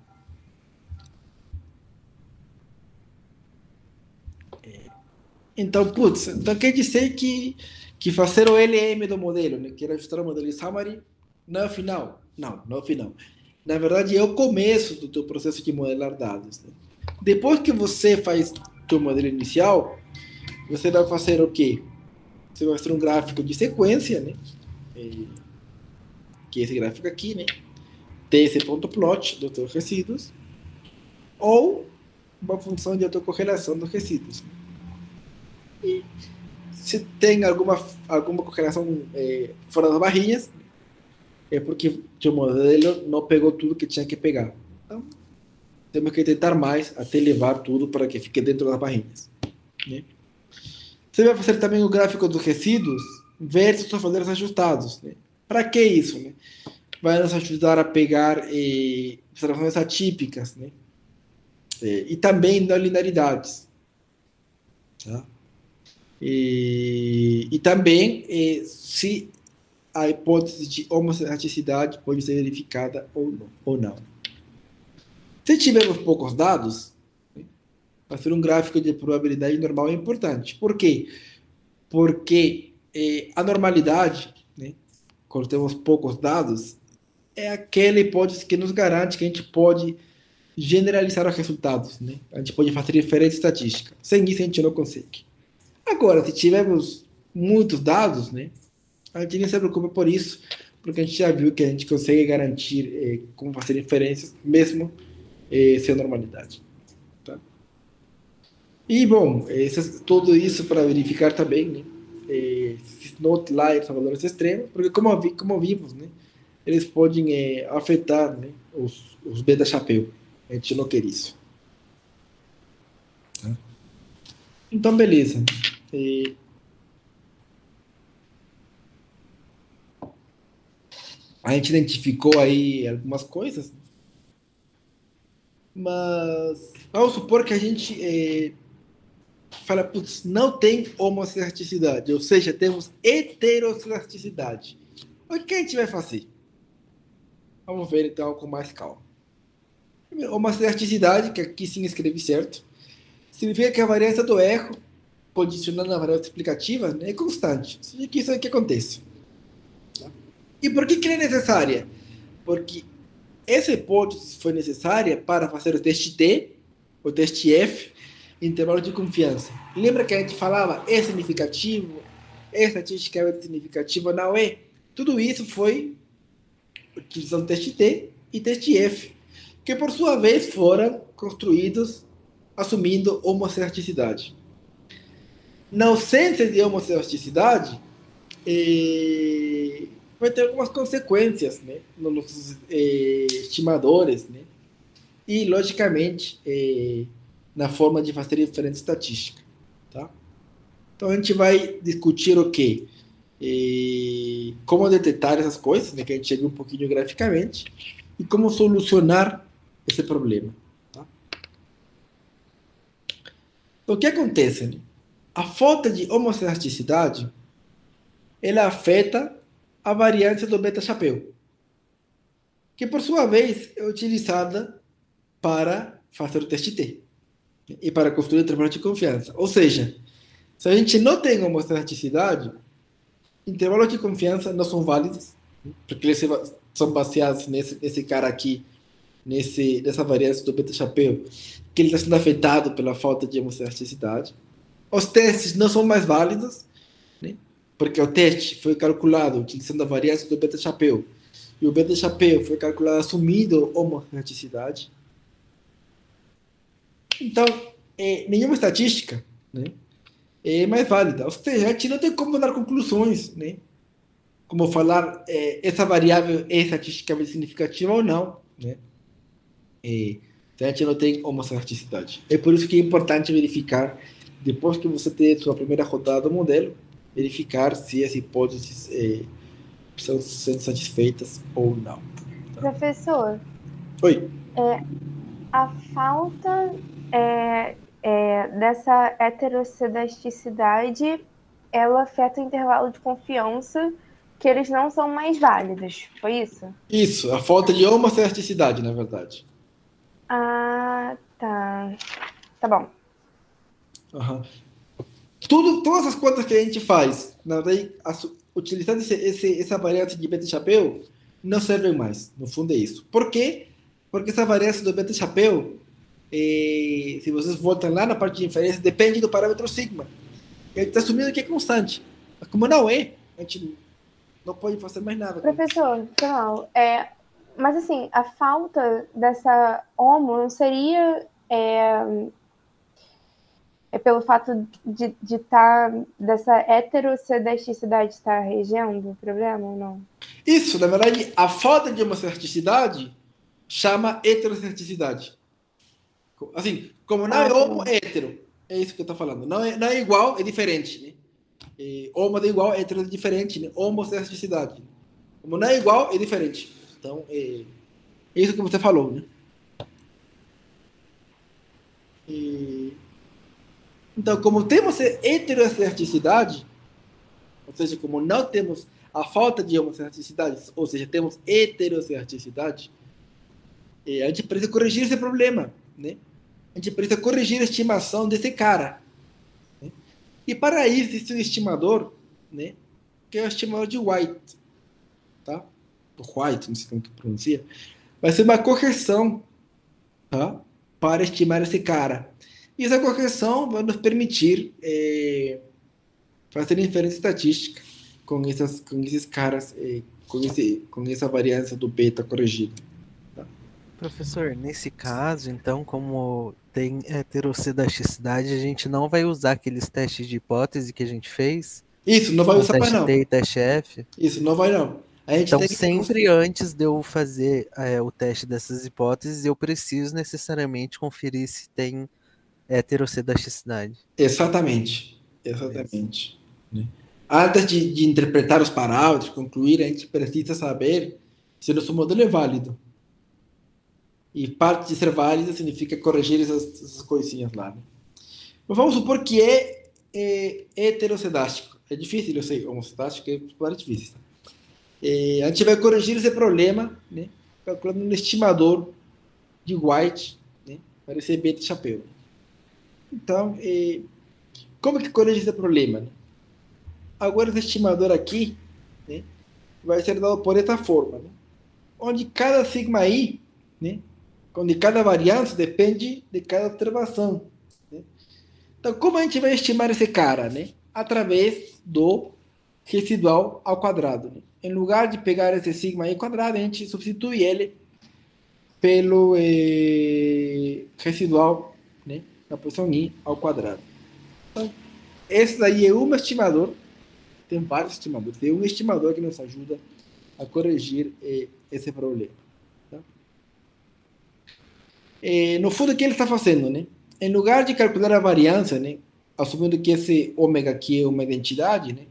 Speaker 1: Então, então quer dizer que fazer o LM do modelo, né, que era ajustar o modelo em summary, não é o final. Não é o final. Na verdade, é o começo do teu processo de modelar dados, né? Depois que você faz teu modelo inicial, você vai fazer o quê? Você vai fazer um gráfico de sequência, né? Que é esse gráfico aqui, né? Tem esse ponto plot dos seus resíduos, ou uma função de autocorrelação dos resíduos. E se tem alguma correlação fora das barrinhas, é porque o modelo não pegou tudo que tinha que pegar. Então, temos que tentar mais até levar tudo para que fique dentro das barrinhas, né? Você vai fazer também o gráfico dos resíduos versus os modelos ajustados, né? Para que isso, né? Vai nos ajudar a pegar observações atípicas, né? E também não linearidades, tá? E também se a hipótese de homocerticidade pode ser verificada ou não. Se tivermos poucos dados, fazer um gráfico de probabilidade normal é importante. Por quê? Porque a normalidade, né, quando temos poucos dados, é aquela hipótese que nos garante que a gente pode generalizar os resultados, né? A gente pode fazer inferência estatística. Sem isso a gente não consegue. Agora, se tivermos muitos dados, né, a gente nem se preocupa por isso, porque a gente já viu que a gente consegue garantir como fazer inferências, mesmo sem normalidade. Tá? E, bom, tudo isso para verificar também, né, se não outliers são valores extremos, porque como vimos, né, eles podem afetar, né, os beta-chapéu. A gente não quer isso. Tá? Então, beleza. A gente identificou aí algumas coisas, mas vamos supor que a gente fala, putz, não tem homocerticidade, ou seja, temos heterocerticidade. O que a gente vai fazer? Vamos ver então com mais calma. Primeiro, homocerticidade, que aqui sim escrevi certo, significa que a variância do erro, condicionando a variância explicativa, né, é constante. Isso é o que acontece. Tá? E por que ela é necessária? Porque essa hipótese foi necessária para fazer o teste T, o teste F, intervalo de confiança. Lembra que a gente falava é significativo, é estatisticamente significativo, não é? Tudo isso foi utilizando teste T e teste F, que por sua vez foram construídos assumindo homocerticidade. Na ausência de homocerticidade, vai ter algumas consequências, né, nos nossos estimadores, né, e, logicamente, na forma de fazer inferência estatística. Tá? Então, a gente vai discutir o quê? Como detectar essas coisas, né, que a gente viu um pouquinho graficamente, e como solucionar esse problema. Tá? Então, o que acontece? Né? A falta de homocerticidade, ela afeta a variância do beta-chapéu, que por sua vez é utilizada para fazer o teste T e para construir o intervalo de confiança. Ou seja, se a gente não tem homocerticidade, intervalos de confiança não são válidos, porque eles são baseados nesse cara aqui, nessa variância do beta-chapéu, que ele está sendo afetado pela falta de homocerticidade. Os testes não são mais válidos, né? Porque o teste foi calculado utilizando a variância do beta-chapéu, e o beta-chapéu foi calculado assumindo homocerticidade. Então, nenhuma estatística, né, é mais válida. Ou seja, a gente não tem como dar conclusões, né? Como falar essa variável é estatisticamente significativa ou não, né? A gente não tem homocerticidade. É por isso que é importante verificar, depois que você ter sua primeira rodada do modelo, verificar se as hipóteses estão sendo satisfeitas ou não. Tá?
Speaker 2: Professor.
Speaker 1: Oi.
Speaker 2: A falta dessa heterocedasticidade, ela afeta o intervalo de confiança, que eles não são mais válidos, foi isso?
Speaker 1: Isso, a falta de homocerticidade, na verdade.
Speaker 2: Ah, tá. Tá bom.
Speaker 1: Uhum. Todas as contas que a gente faz, na verdade, utilizando essa variância de beta-chapéu, não servem mais. No fundo é isso. Por quê? Porque essa variância do beta-chapéu, se vocês voltam lá na parte de inferência, depende do parâmetro sigma. Ele está assumindo que é constante. Mas como não é, a gente não pode fazer mais nada.
Speaker 2: Professor, final, mas assim, a falta dessa homo não seria pelo fato de estar dessa heterocedasticidade estar regendo o problema ou não?
Speaker 1: Isso, na verdade, a falta de homocerticidade chama heterocerticidade. Assim, como não é homo, é hétero. É isso que eu estou falando. Não é igual, é diferente. Né? Homo é igual, hétero é diferente. Né? Homocerticidade. Como não é igual, é diferente. Então, é isso que você falou. Né? Então, como temos heterocerticidade, ou seja, como não temos a falta de homocerticidade, ou seja, temos heterocerticidade, a gente precisa corrigir esse problema, né? A gente precisa corrigir a estimação desse cara. Né? E para isso, existe um estimador, né? Que é o estimador de White, tá? White, não sei como que pronuncia. Vai ser uma correção, tá? Para estimar esse cara. E essa correção vai nos permitir fazer inferência estatística com esses caras, com essa variância do beta corrigido. Tá?
Speaker 3: Professor, nesse caso, então, como tem heterocedasticidade, a gente não vai usar aqueles testes de hipótese que a gente fez,
Speaker 1: Isso, não vai
Speaker 3: o
Speaker 1: usar mais
Speaker 3: teste
Speaker 1: não.
Speaker 3: T e teste F.
Speaker 1: Isso, não vai não. A gente
Speaker 3: Então,
Speaker 1: tem que
Speaker 3: sempre antes de eu fazer o teste dessas hipóteses, eu preciso necessariamente conferir se tem heterocedasticidade.
Speaker 1: Exatamente. Exatamente. Né? Antes de interpretar os parámetros, concluir, a gente precisa saber se o nosso modelo é válido. E parte de ser válido significa corrigir essas coisinhas lá. Né? Mas vamos supor que é heterocedástico. É difícil, eu sei, homocedástico é difícil. A gente vai corrigir esse problema, né, calculando um estimador de White, né, para esse beta chapéu. Então, como que corrige esse problema? Né? Agora, esse estimador aqui, né, vai ser dado por essa forma, né, onde cada sigma i, né, onde cada variância depende de cada observação. Né? Então, como a gente vai estimar esse cara? Né? Através do residual ao quadrado. Né? Em lugar de pegar esse sigma i quadrado, a gente substitui ele pelo residual, né, na posição i ao quadrado. Então, esse daí é um estimador, tem vários estimadores, tem um estimador que nos ajuda a corrigir esse problema. Tá? No fundo, o que ele está fazendo? Né? Em lugar de calcular a variância, né, assumindo que esse ômega aqui é uma identidade, né,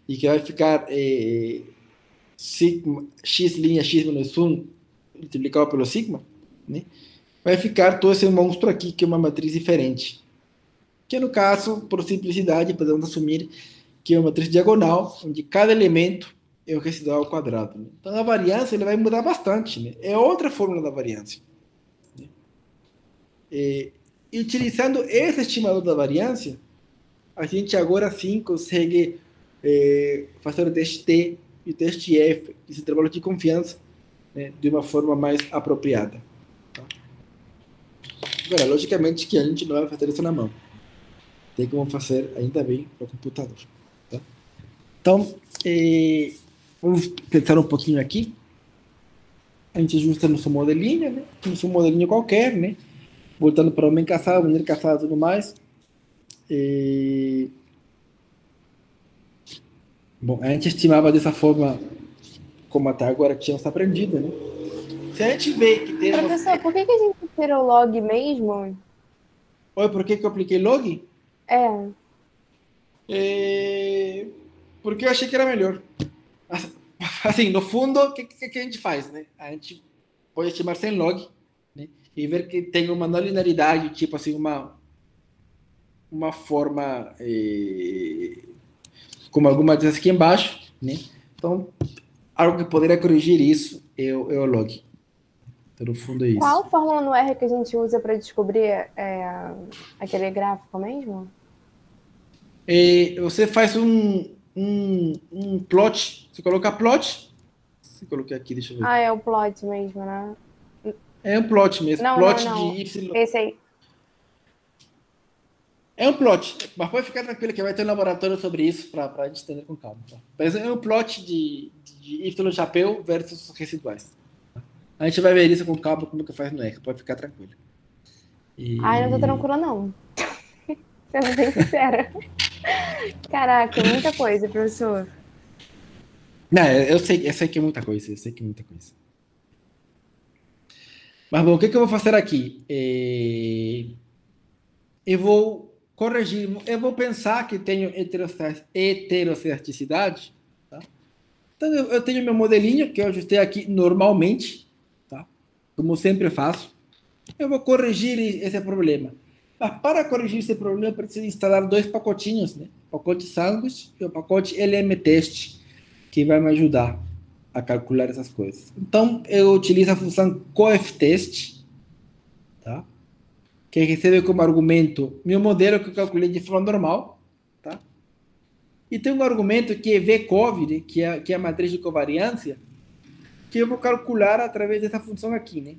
Speaker 1: e que vai ficar sigma, x' x menos 1 multiplicado pelo sigma, né? Vai ficar todo esse monstro aqui, que é uma matriz diferente. Que no caso, por simplicidade, podemos assumir que é uma matriz diagonal, onde cada elemento é o residual ao quadrado. Né? Então a variância ele vai mudar bastante. Né? É outra fórmula da variância. Né? E utilizando esse estimador da variância, a gente agora sim consegue fazer o teste T e o teste F, esse intervalo de confiança, né, de uma forma mais apropriada. Tá? Agora, logicamente que a gente não vai fazer isso na mão. Tem como fazer ainda bem no computador. Tá? Então, vamos pensar um pouquinho aqui. A gente ajusta nosso modelinho, né? Nosso modelinho qualquer, né? Voltando para o homem caçado, mulher caçada e tudo mais. Bom, a gente estimava dessa forma, como até agora tínhamos aprendido, né? Se a gente vê que temos...
Speaker 2: Professor, por que a gente tirou log mesmo?
Speaker 1: Oi, por que eu apliquei log? Porque eu achei que era melhor. Assim, no fundo, o que a gente faz, né? A gente pode estimar sem log, né? E ver que tem uma não linearidade, tipo assim, uma forma como algumas dessas aqui embaixo, né? Então, algo que poderia corrigir isso é o log. Então, no fundo é isso.
Speaker 2: Qual fórmula no R que a gente usa para descobrir aquele gráfico mesmo?
Speaker 1: Você faz um plot. Você coloca plot. Você coloca aqui, deixa eu ver.
Speaker 2: É o plot mesmo, né?
Speaker 1: É um plot mesmo.
Speaker 2: Não,
Speaker 1: plot
Speaker 2: não.
Speaker 1: de Y.
Speaker 2: Esse aí.
Speaker 1: É um plot, mas pode ficar tranquilo que vai ter um laboratório sobre isso para a gente entender com calma. Tá? Mas é um plot de Y chapéu versus residuais. Tá? A gente vai ver isso com calma como que faz no ECA, pode ficar tranquilo.
Speaker 2: Ai, não tô tranquila, não. Sendo bem sincera. Caraca, muita coisa, professor.
Speaker 1: Não, eu sei que é muita coisa, eu sei que é muita coisa. Mas bom, o que eu vou fazer aqui? Eu vou corrigir, eu vou pensar que tenho heterocerticidade, tá? Então eu tenho meu modelinho que eu ajustei aqui normalmente, tá? Como sempre faço. Eu vou corrigir esse problema. Mas para corrigir esse problema, eu preciso instalar dois pacotinhos, né? O pacote Sandwich e o pacote LM-Test, que vai me ajudar a calcular essas coisas. Então, eu utilizo a função coeftest, tá? Que recebe como argumento meu modelo que eu calculei de forma normal, tá? E tem um argumento que é VCOV, né? que é a matriz de covariância, que eu vou calcular através dessa função aqui, né?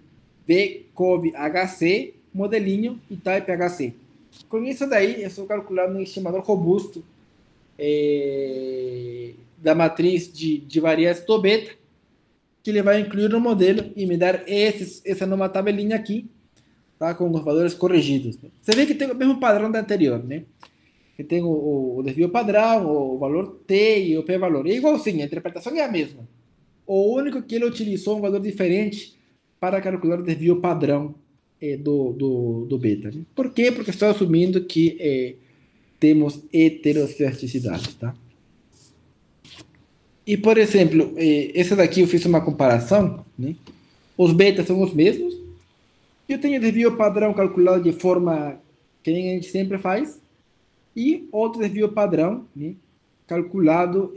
Speaker 1: VCOV HC, modelinho e type HC. Com isso daí, eu estou calculando um estimador robusto da matriz de variância do beta, que ele vai incluir no modelo e me dar essa numa tabelinha aqui, tá? Com os valores corrigidos. Né? Você vê que tem o mesmo padrão da anterior, né? Que tem o desvio padrão, o valor T e o p-valor. É igualzinho, a interpretação é a mesma. O único que ele utilizou um valor diferente para calcular o desvio padrão do beta. Né? Por quê? Porque estou assumindo que temos heterocerticidade, tá? E, por exemplo, esse daqui eu fiz uma comparação, né? Os betas são os mesmos, eu tenho desvio padrão calculado de forma que nem a gente sempre faz, e outro desvio padrão, né? Calculado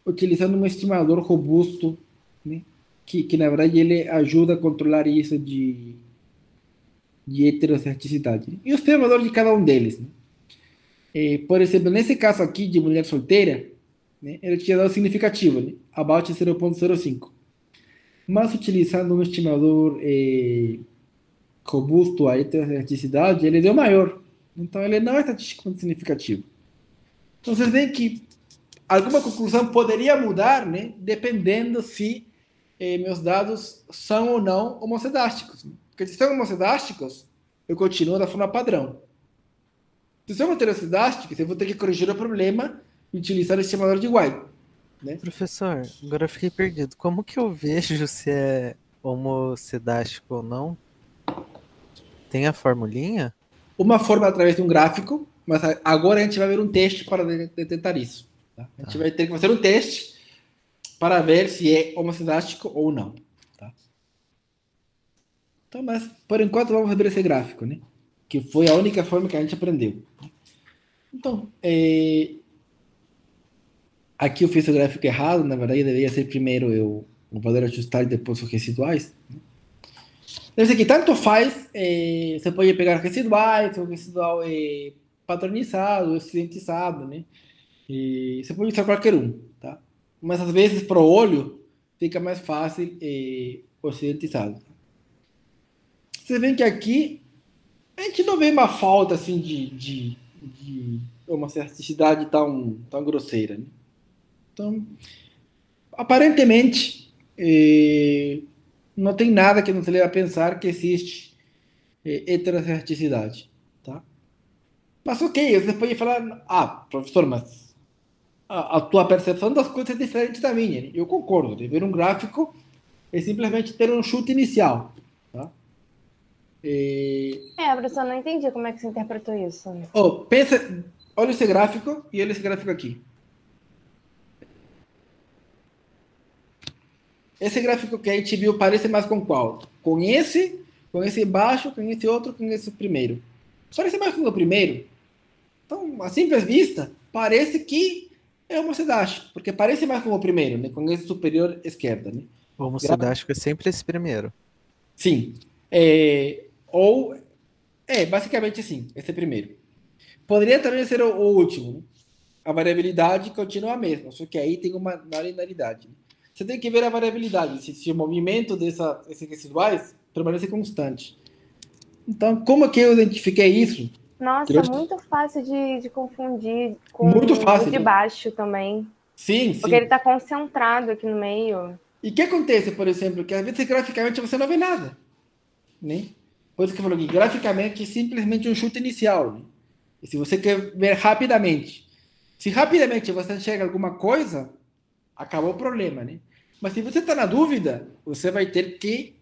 Speaker 1: utilizando um estimador robusto, né? Que na verdade ele ajuda a controlar isso de heterocerticidade. Né? E os valores de cada um deles. Né? Por exemplo, nesse caso aqui de mulher solteira, né, ele tinha dado significativo, né? About 0,05. Mas utilizando um estimador robusto à heterocerticidade, ele deu maior. Então ele não é estatisticamente significativo. Então vocês veem que alguma conclusão poderia mudar, né? Dependendo se meus dados são ou não homocedásticos. Né? Porque se são homocedásticos, eu continuo da forma padrão. Se são heterocedásticos, eu vou ter que corrigir o problema e utilizar o estimador de White. Né?
Speaker 3: Professor, agora eu fiquei perdido. Como que eu vejo se é homocedástico ou não? Tem a formulinha?
Speaker 1: Uma forma através de um gráfico, mas agora a gente vai ver um teste para detectar isso. Tá? A gente vai ter que fazer um teste para ver se é homocedástico ou não. Tá? Então, mas por enquanto vamos ver esse gráfico, né? Que foi a única forma que a gente aprendeu. Então, aqui eu fiz o gráfico errado, na verdade deveria ser primeiro o valor ajustado e depois os residuais. Esse aqui tanto faz, você pode pegar residuais, o residual padronizado, estudiantizado, né? E você pode usar qualquer um, tá? Mas às vezes para o olho fica mais fácil ocidentizado. Você vê que aqui a gente não vê uma falta assim de uma certicidade tão grosseira. Né? Então, aparentemente, não tem nada que nos leve a pensar que existe heterocerticidade. Tá? Mas ok, você pode falar, professor, mas a tua percepção das coisas é diferente da minha. Né? Eu concordo, ver um gráfico é simplesmente ter um chute inicial. Tá?
Speaker 2: Professor, não entendi como é que você interpretou isso.
Speaker 1: Pensa, olha esse gráfico e olha esse gráfico aqui. Esse gráfico que a gente viu parece mais com qual? Com esse baixo, com esse outro, com esse primeiro. Parece mais com o primeiro. Então, a simples vista, parece que é homocedástico, porque parece mais com o primeiro, né? Com esse superior esquerda. Né?
Speaker 3: O homocedástico é sempre esse primeiro.
Speaker 1: Sim. Basicamente sim, esse primeiro. Poderia também ser o último. Né? A variabilidade continua a mesma, só que aí tem uma linearidade. Né? Você tem que ver a variabilidade, se o movimento desses residuais permanece constante. Então, como que eu identifiquei isso?
Speaker 2: Nossa, muito fácil de confundir com
Speaker 1: Muito fácil,
Speaker 2: o de
Speaker 1: né?
Speaker 2: baixo também.
Speaker 1: Sim,
Speaker 2: Porque ele
Speaker 1: sim.
Speaker 2: está concentrado aqui no meio.
Speaker 1: E o que acontece, por exemplo, que às vezes graficamente você não vê nada, né? Por isso que eu falo que graficamente é simplesmente um chute inicial, né? E se você quer ver rapidamente, se rapidamente você enxerga alguma coisa, acabou o problema, né? Mas se você está na dúvida, você vai ter que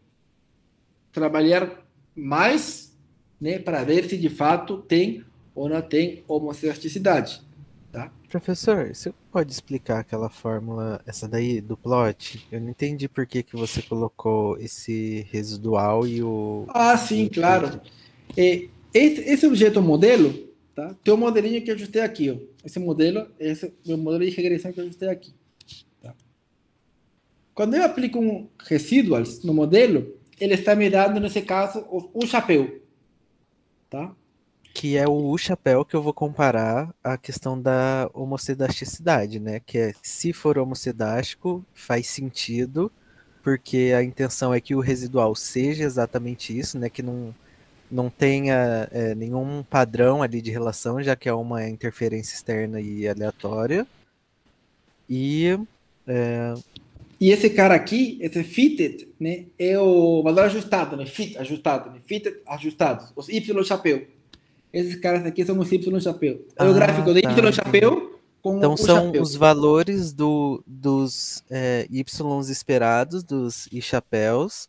Speaker 1: trabalhar mais, né, para ver se de fato tem ou não tem homocesticidade, tá?
Speaker 3: Professor, você pode explicar aquela fórmula, essa daí do plot? Eu não entendi por que que você colocou esse residual e
Speaker 1: Ah,
Speaker 3: o
Speaker 1: sim, claro.
Speaker 3: efeito.
Speaker 1: Esse objeto modelo, tá? Tem um modelinho que eu ajustei aqui, ó. Esse modelo, esse é o modelo de regressão que eu ajustei aqui. Tá? Quando eu aplico um residuals no modelo, ele está me dando, nesse caso, um chapéu, tá?
Speaker 3: Que é o chapéu que eu vou comparar a questão da homocedasticidade, né? Que é, se for homocedástico, faz sentido, porque a intenção é que o residual seja exatamente isso, né? Que não tenha nenhum padrão ali de relação, já que é uma interferência externa e aleatória. E
Speaker 1: E esse cara aqui, esse fitted, né, é o valor ajustado, né? Fit ajustado, né? Fitted ajustados, os Y chapéu. Esses caras aqui são os Y chapéu. É o gráfico do
Speaker 3: tá,
Speaker 1: Y
Speaker 3: entendi.
Speaker 1: chapéu com
Speaker 3: Então
Speaker 1: o
Speaker 3: são
Speaker 1: chapéu.
Speaker 3: os valores dos Ys esperados, dos I chapéus,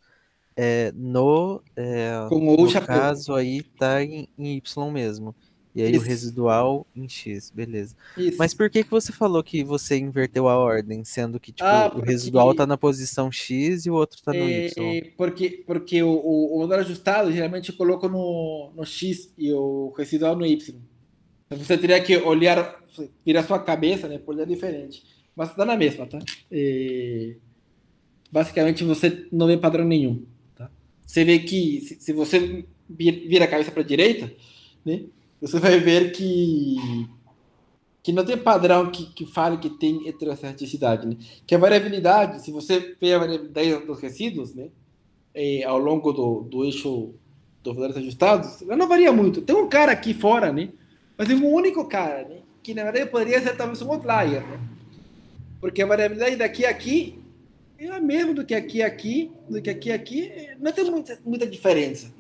Speaker 1: Com o
Speaker 3: no
Speaker 1: chapéu.
Speaker 3: caso aí tá em Y mesmo. E aí o
Speaker 1: Isso.
Speaker 3: residual em X, beleza. Mas
Speaker 1: Isso.
Speaker 3: por que que você falou que você inverteu a ordem, sendo que tipo
Speaker 1: Ah,
Speaker 3: o residual tá
Speaker 1: porque
Speaker 3: na posição X e o outro tá no Y?
Speaker 1: porque o valor ajustado geralmente eu coloco no X e o residual no Y. Então você teria que olhar, virar sua cabeça, né, por olhar diferente. Mas está na mesma, tá? Basicamente você não vê padrão nenhum, tá? Você vê que se você vira a cabeça para a direita, né, você vai ver que não tem padrão que fale que tem heterocerticidade, né? Que a variabilidade, se você vê a variabilidade dos resíduos, né, ao longo do eixo dos valores ajustados, ela não varia muito. Tem um cara aqui fora, né? Mas é um único cara, né? Que na verdade poderia ser talvez um outlier, né? Porque a variabilidade daqui a aqui é a mesma do que aqui a aqui, do que aqui a aqui, não tem muita diferença,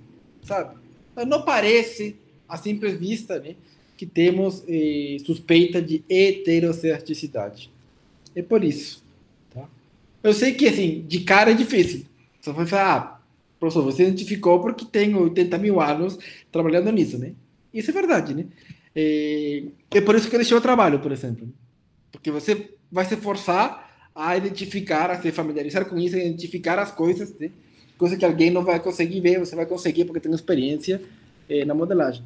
Speaker 1: sabe? Mas não parece, a simples vista, né, que temos suspeita de heterocerticidade. É por isso, tá? Eu sei que, assim, de cara é difícil. Só vai falar, professor, você identificou porque tem 80 mil anos trabalhando nisso, né? Isso é verdade, né? É por isso que eu deixei o trabalho, por exemplo. Porque você vai se forçar a identificar, a se familiarizar com isso, a identificar as coisas, né? Coisa que alguém não vai conseguir ver, você vai conseguir porque tem experiência na modelagem.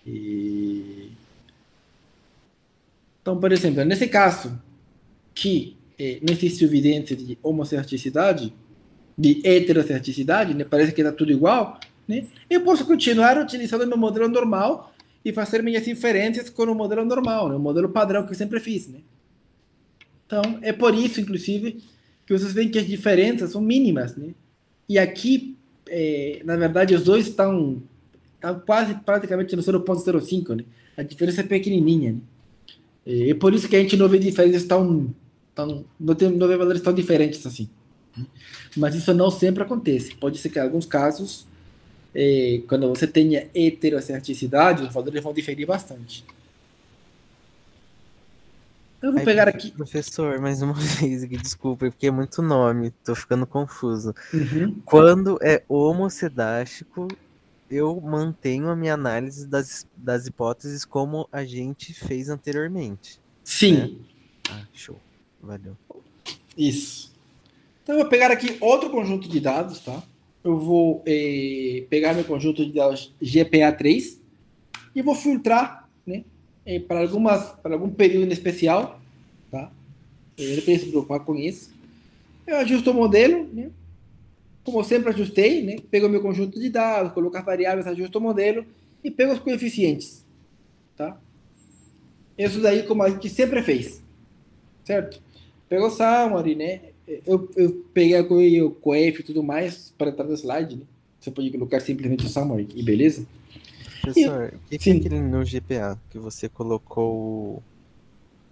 Speaker 1: E... Então, por exemplo, nesse caso, que não existe evidência de homocerticidade, de heterocerticidade, né? Parece que está tudo igual, né? Eu posso continuar utilizando o meu modelo normal e fazer minhas inferências com o modelo normal, né? O modelo padrão que eu sempre fiz, né? Então, é por isso, inclusive, que vocês veem que as diferenças são mínimas, né? E aqui, na verdade, os dois estão quase praticamente no 0,05, né? A diferença é pequenininha, né? É por isso que a gente não vê diferenças não vê valores tão diferentes assim. Mas isso não sempre acontece. Pode ser que em alguns casos, quando você tenha heterocerticidade, os valores vão diferir bastante. Eu vou
Speaker 3: Aí,
Speaker 1: pegar aqui.
Speaker 3: professor, mais uma vez aqui, desculpa, porque é muito nome, tô ficando confuso.
Speaker 1: Uhum.
Speaker 3: Quando é homocedástico, eu mantenho a minha análise das hipóteses como a gente fez anteriormente, né?
Speaker 1: Sim,
Speaker 3: Ah, show. Valeu.
Speaker 1: isso. Então eu vou pegar aqui outro conjunto de dados, tá? Eu vou pegar meu conjunto de dados GPA3 e vou filtrar, né, para algum período em especial, tá? Eu não preciso se preocupar com isso. Eu ajusto o modelo, né? Como eu sempre ajustei, né? Pego o meu conjunto de dados, coloco as variáveis, ajusto o modelo e pego os coeficientes, tá? Isso daí como a gente sempre fez, certo? Pego o summary, né? eu peguei o coef e tudo mais para entrar no slide, né? Você pode colocar simplesmente o summary e beleza.
Speaker 3: Professor, o que é
Speaker 1: Sim.
Speaker 3: aquele no GPA que você colocou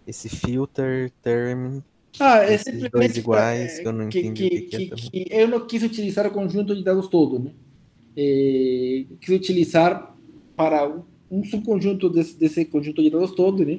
Speaker 3: esse filter, term,
Speaker 1: É
Speaker 3: esses dois
Speaker 1: simplesmente
Speaker 3: iguais, que eu não entendi o que é também.
Speaker 1: que eu não quis utilizar o conjunto de dados todo, né? Quis utilizar para um subconjunto desse conjunto de dados todo, né?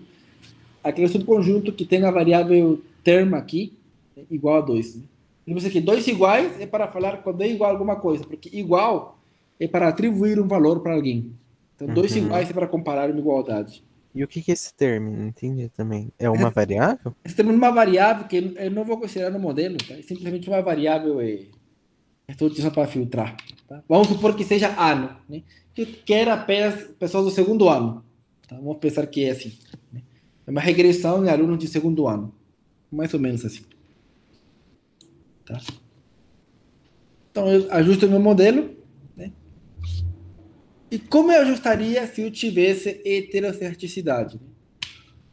Speaker 1: Aquele subconjunto que tem a variável term aqui, né, igual a 2. Né? Lembra aqui, 2 iguais é para falar quando é igual a alguma coisa, porque igual é para atribuir um valor para alguém. Então, 2 iguais é para comparar uma igualdade.
Speaker 3: E o que é esse termo? Não entendi também. É uma variável?
Speaker 1: Esse termo é uma variável que eu não vou considerar no modelo, tá? É simplesmente uma variável estou utilizando para filtrar. Tá? Vamos supor que seja ano, né? Que eu quero apenas pessoas do segundo ano. Tá? Vamos pensar que é assim. Né? É uma regressão em alunos de segundo ano. Mais ou menos assim. Tá? Então, eu ajusto o meu modelo. Né? E como eu ajustaria se eu tivesse heterocerticidade? Né?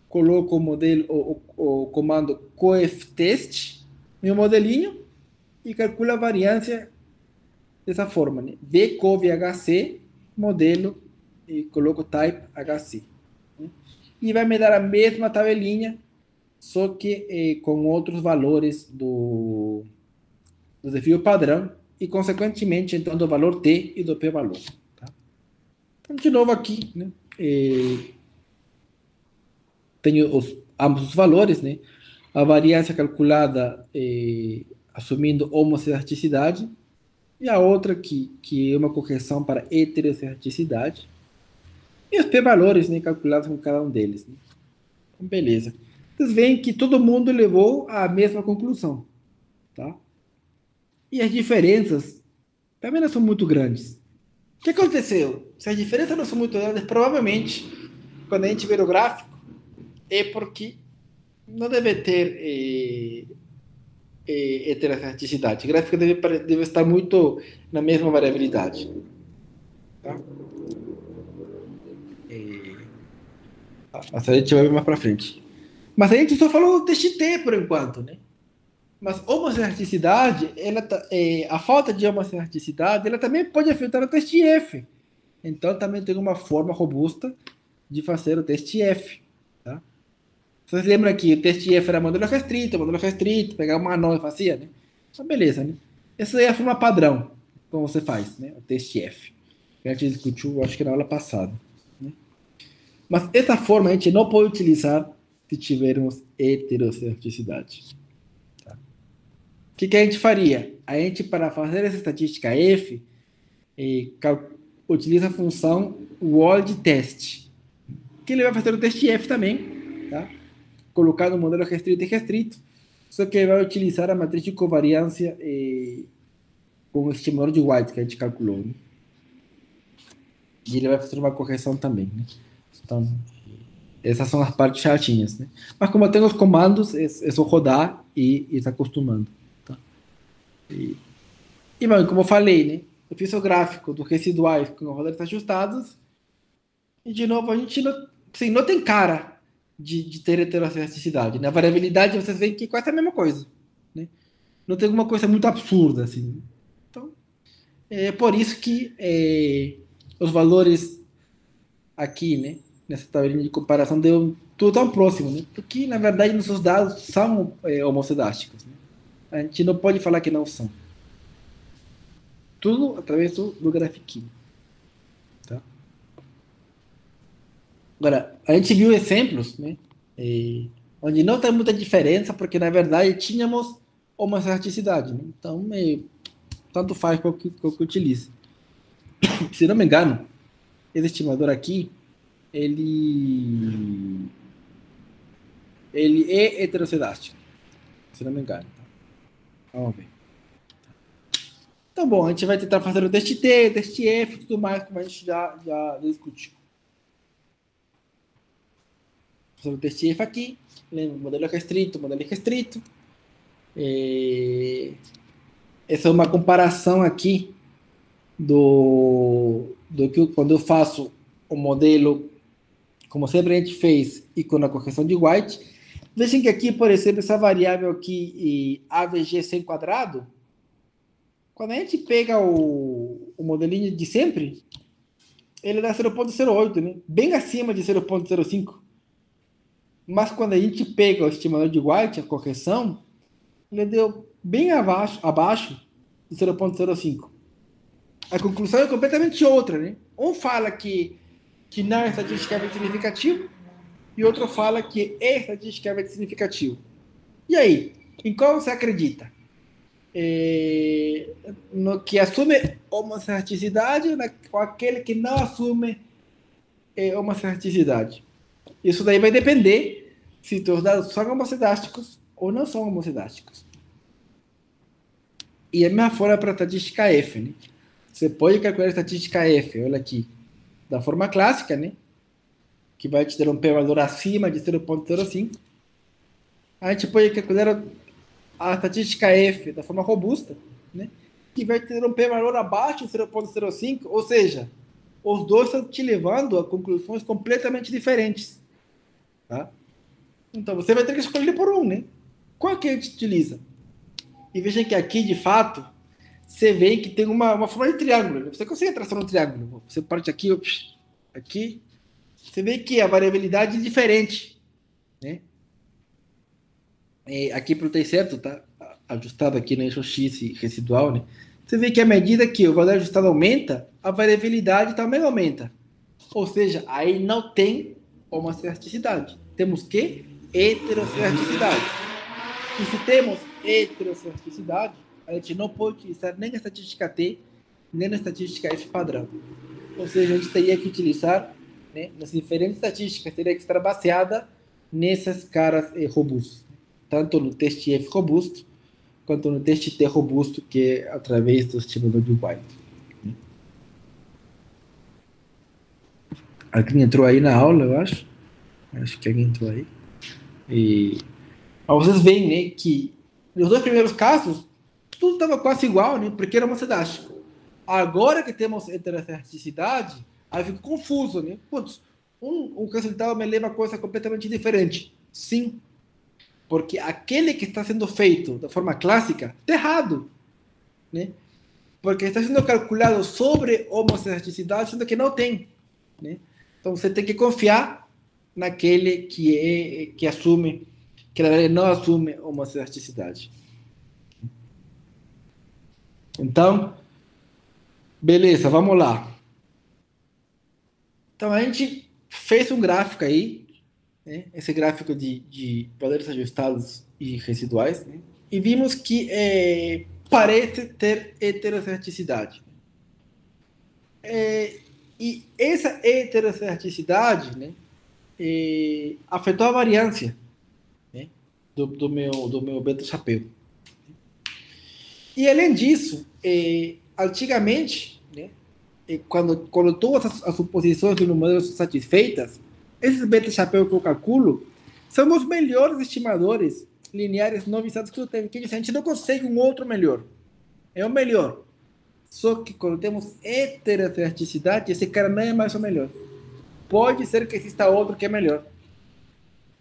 Speaker 1: Coloco o modelo, o comando coeftest, meu modelinho, e calculo a variância dessa forma. Né? VCOV-HC, modelo, e coloco type HC. Né? E vai me dar a mesma tabelinha, só que com outros valores do desafio padrão e, consequentemente, então, do valor T e do P-valor. Tá? Então, de novo aqui, né? Tenho ambos os valores, né? A variância calculada assumindo homocerticidade e a outra que é uma correção para heterocerticidade e os P-valores, né, calculados com cada um deles. Né? Então, beleza. Vocês veem que todo mundo levou à mesma conclusão. Tá? E as diferenças também não são muito grandes. O que aconteceu? Se as diferenças não são muito grandes, provavelmente, quando a gente ver o gráfico, é porque não deve ter heterocerticidade. O gráfico deve estar muito na mesma variabilidade. Tá? A gente vai ver mais para frente. Mas a gente só falou do TXT por enquanto, né? Mas homocerticidade, a falta de homocerticidade, ela também pode afetar o teste F. Então, também tem uma forma robusta de fazer o teste F. Tá? Vocês lembram que o teste F era modelo restrito, pegava uma nó e fazia, né? Então, beleza, né? Essa é a forma padrão, como você faz, né? O teste F. Que a gente discutiu, acho que na aula passada. Né? Mas essa forma a gente não pode utilizar se tivermos heterocerticidade. O que a gente faria? A gente, para fazer essa estatística F, utiliza a função WorldTest, que ele vai fazer o teste F também, tá? Colocar no modelo restrito e restrito, só que ele vai utilizar a matriz de covariância com o estimador de White que a gente calculou. Né? E ele vai fazer uma correção também. Né? Então, essas são as partes chatinhas. Né? Mas como tem os comandos, é só rodar e se acostumando. E bom, como eu falei, né? Eu fiz o gráfico dos residuais com os valores ajustados. E, de novo, a gente não, assim, não tem cara de ter heterocerticidade. Na variabilidade, vocês veem que é quase a mesma coisa. Né? Não tem alguma coisa muito absurda. Assim. Então, é por isso que os valores aqui, né? Nessa tabelinha de comparação, deu tudo tão próximo. Né? Porque, na verdade, nossos dados são homocedásticos. Né? A gente não pode falar que não são. Tudo através do grafiquinho. Tá? Agora, a gente viu exemplos, né? Onde não tem muita diferença, porque na verdade tínhamos uma certicidade. Né? Então, tanto faz qual que utilize. Se não me engano, esse estimador aqui, ele é heterocedástico. Se não me engano. Tá? Vamos ver. Então, bom, a gente vai tentar fazer o teste T, teste F e tudo mais, como a gente já discutiu. Fazer o teste F aqui, lembra, modelo restrito, modelo restrito. Essa é uma comparação aqui do que quando eu faço o modelo, como sempre a gente fez, e com a correção de White, Vejam que aqui, por exemplo, essa variável aqui, AVG sem quadrado, quando a gente pega o modelinho de sempre, ele dá 0,08, né? Bem acima de 0,05. Mas quando a gente pega o estimador de White, a correção, ele deu bem abaixo de 0,05. A conclusão é completamente outra, né? Um fala que não é estatisticamente significativo e outro fala que é estatisticamente significativo. E aí, em qual você acredita? No que assume homocerticidade ou aquele que não assume homocerticidade? Isso daí vai depender se os dados são homocedásticos ou não são homocedásticos. E a mesma forma para a estatística F, né? Você pode calcular a estatística F, olha aqui, da forma clássica, né? Que vai te dar um p-valor acima de 0,05. A gente pode calcular a estatística F da forma robusta, né? Que vai ter um p-valor abaixo de 0,05, ou seja, os dois estão te levando a conclusões completamente diferentes. Tá? Então você vai ter que escolher por um, né? Qual que a gente utiliza? E veja que aqui, de fato, você vê que tem uma forma de triângulo. Você consegue traçar um triângulo. Você parte aqui, aqui. Você vê que a variabilidade é diferente, né? Aqui para o T certo, tá ajustado aqui no eixo X residual, né? Você vê que à medida que o valor ajustado aumenta, a variabilidade também aumenta. Ou seja, aí não tem homocerticidade. Temos que heterocerticidade. E se temos heterocerticidade, a gente não pode utilizar nem a estatística T, nem a estatística F padrão. Ou seja, a gente teria que utilizar, né, nas diferentes estatísticas, teria que estar baseada nessas caras robustas. Tanto no teste F robusto, quanto no teste T robusto, que é através do estimador de White. Alguém entrou aí na aula, eu acho. Acho que alguém entrou aí. E vocês veem, né, que nos dois primeiros casos, tudo estava quase igual, né, porque era homocedástico. Agora que temos heterocerticidade, aí fica confuso, né? Putz, um resultado me leva a coisa completamente diferente. Sim, porque aquele que está sendo feito da forma clássica está errado, né? Porque está sendo calculado sobre homocerticidade, sendo que não tem, né? Então você tem que confiar naquele que assume, que na verdade não assume homocerticidade. Então, beleza, vamos lá. Então a gente fez um gráfico aí, né? Esse gráfico de valores ajustados e residuais, né? E vimos que parece ter heterocerticidade. E essa heterocerticidade, né, afetou a variância, né, do meu Beto Chapéu. E além disso, antigamente, né, quando todas as suposições do número são satisfeitas, esses Beto Chapéu que eu calculo são os melhores estimadores lineares não visados que eu tenho. Que a gente não consegue um outro melhor. É o melhor. Só que quando temos heterocerticidade, esse cara não é mais o melhor. Pode ser que exista outro que é melhor.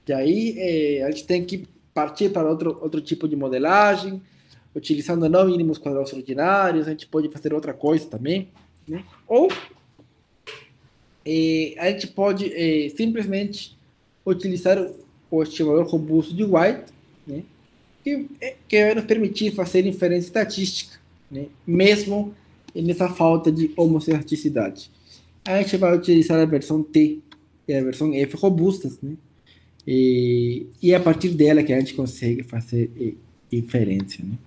Speaker 1: E aí a gente tem que partir para outro tipo de modelagem, utilizando não mínimos quadrados ordinários. A gente pode fazer outra coisa também, né? Ou a gente pode simplesmente utilizar o estimador robusto de White, né? Que vai nos permitir fazer inferência estatística, né? Mesmo nessa falta de homocerticidade. A gente vai utilizar a versão T e a versão F robustas, né? E é a partir dela que a gente consegue fazer inferência, né?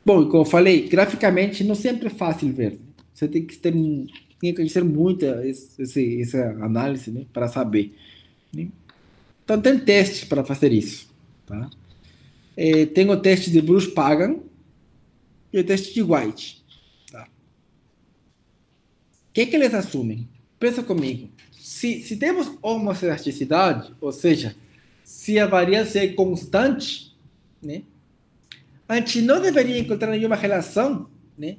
Speaker 1: Bom, como eu falei, graficamente não sempre é fácil ver, né? Você tem que conhecer muito essa análise, né, para saber, né? Então tem testes para fazer isso, tá? Tem o teste de Bruce-Pagan e o teste de White, tá? O que eles assumem? Pensa comigo. Se temos homocerticidade, ou seja, se a variância é constante, né, a gente não deveria encontrar nenhuma relação, né,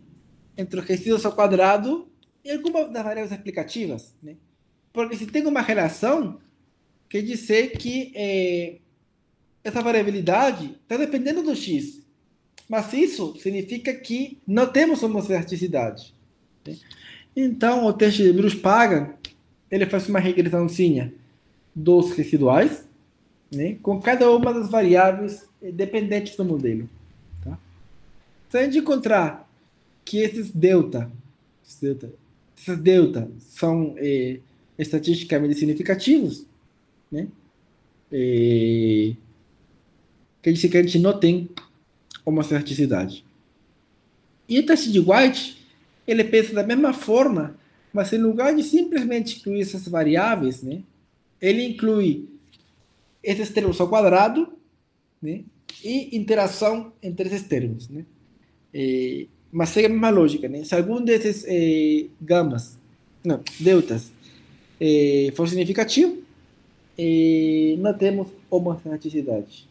Speaker 1: entre os resíduos ao quadrado e alguma das variáveis explicativas, né? Porque se tem uma relação, quer dizer que essa variabilidade está dependendo do x. Mas isso significa que não temos homocerticidade. Né? Então, o teste de Bruce-Pagan, ele faz uma regressãozinha dos residuais, né, com cada uma das variáveis dependentes do modelo. Tá? Se a gente encontrar que esses delta são estatisticamente significativos, né, quer dizer que a gente não tem homocerticidade. E o teste de White, ele pensa da mesma forma, mas em lugar de simplesmente incluir essas variáveis, né, ele inclui esses termos ao quadrado, né, e interação entre esses termos. Né? Mas segue a mesma lógica. Né? Se algum desses deltas for significativo, não temos homocerticidade.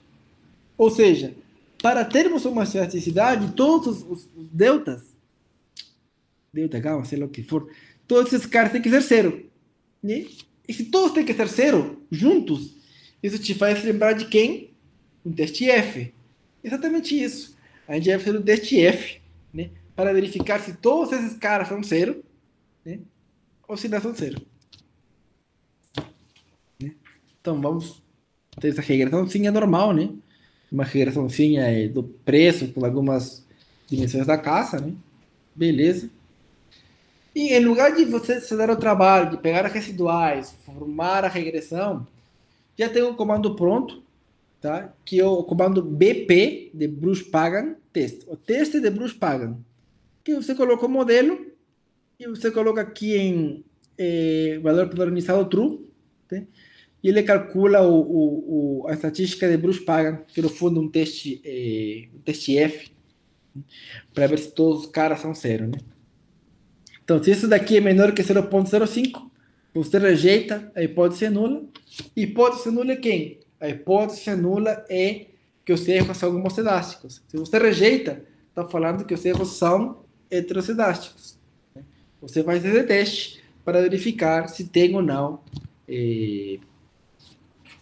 Speaker 1: Ou seja, para termos homocerticidade, todos os delta, gama, sei lá o que for, todos esses caras têm que ser zero. Né? E se todos têm que ser zero, juntos, isso te faz lembrar de quem? Um teste F. Exatamente isso. A gente vai fazer o teste F, né? Para verificar se todos esses caras são zero, né? Ou se não são zero. Né? Então, vamos ter essa regressãozinha normal, né? Uma regressãozinha do preço com algumas dimensões da casa, né? Beleza. E em lugar de você se dar o trabalho de pegar as residuais, formar a regressão, já tem um comando pronto, tá? Que é o comando BP de Bruce-Pagan test. O teste de Bruce-Pagan. Que você coloca o modelo e você coloca aqui em valor padronizado true, tá? E ele calcula a estatística de Bruce-Pagan, que no fundo é um teste F, para ver se todos os caras são zero, né? Então, se isso daqui é menor que 0,05, você rejeita a hipótese nula. E hipótese nula é quem? A hipótese nula é que os erros são homocedásticos. Se você rejeita, está falando que os erros são heterocedásticos. Você faz esse teste para verificar se tem ou não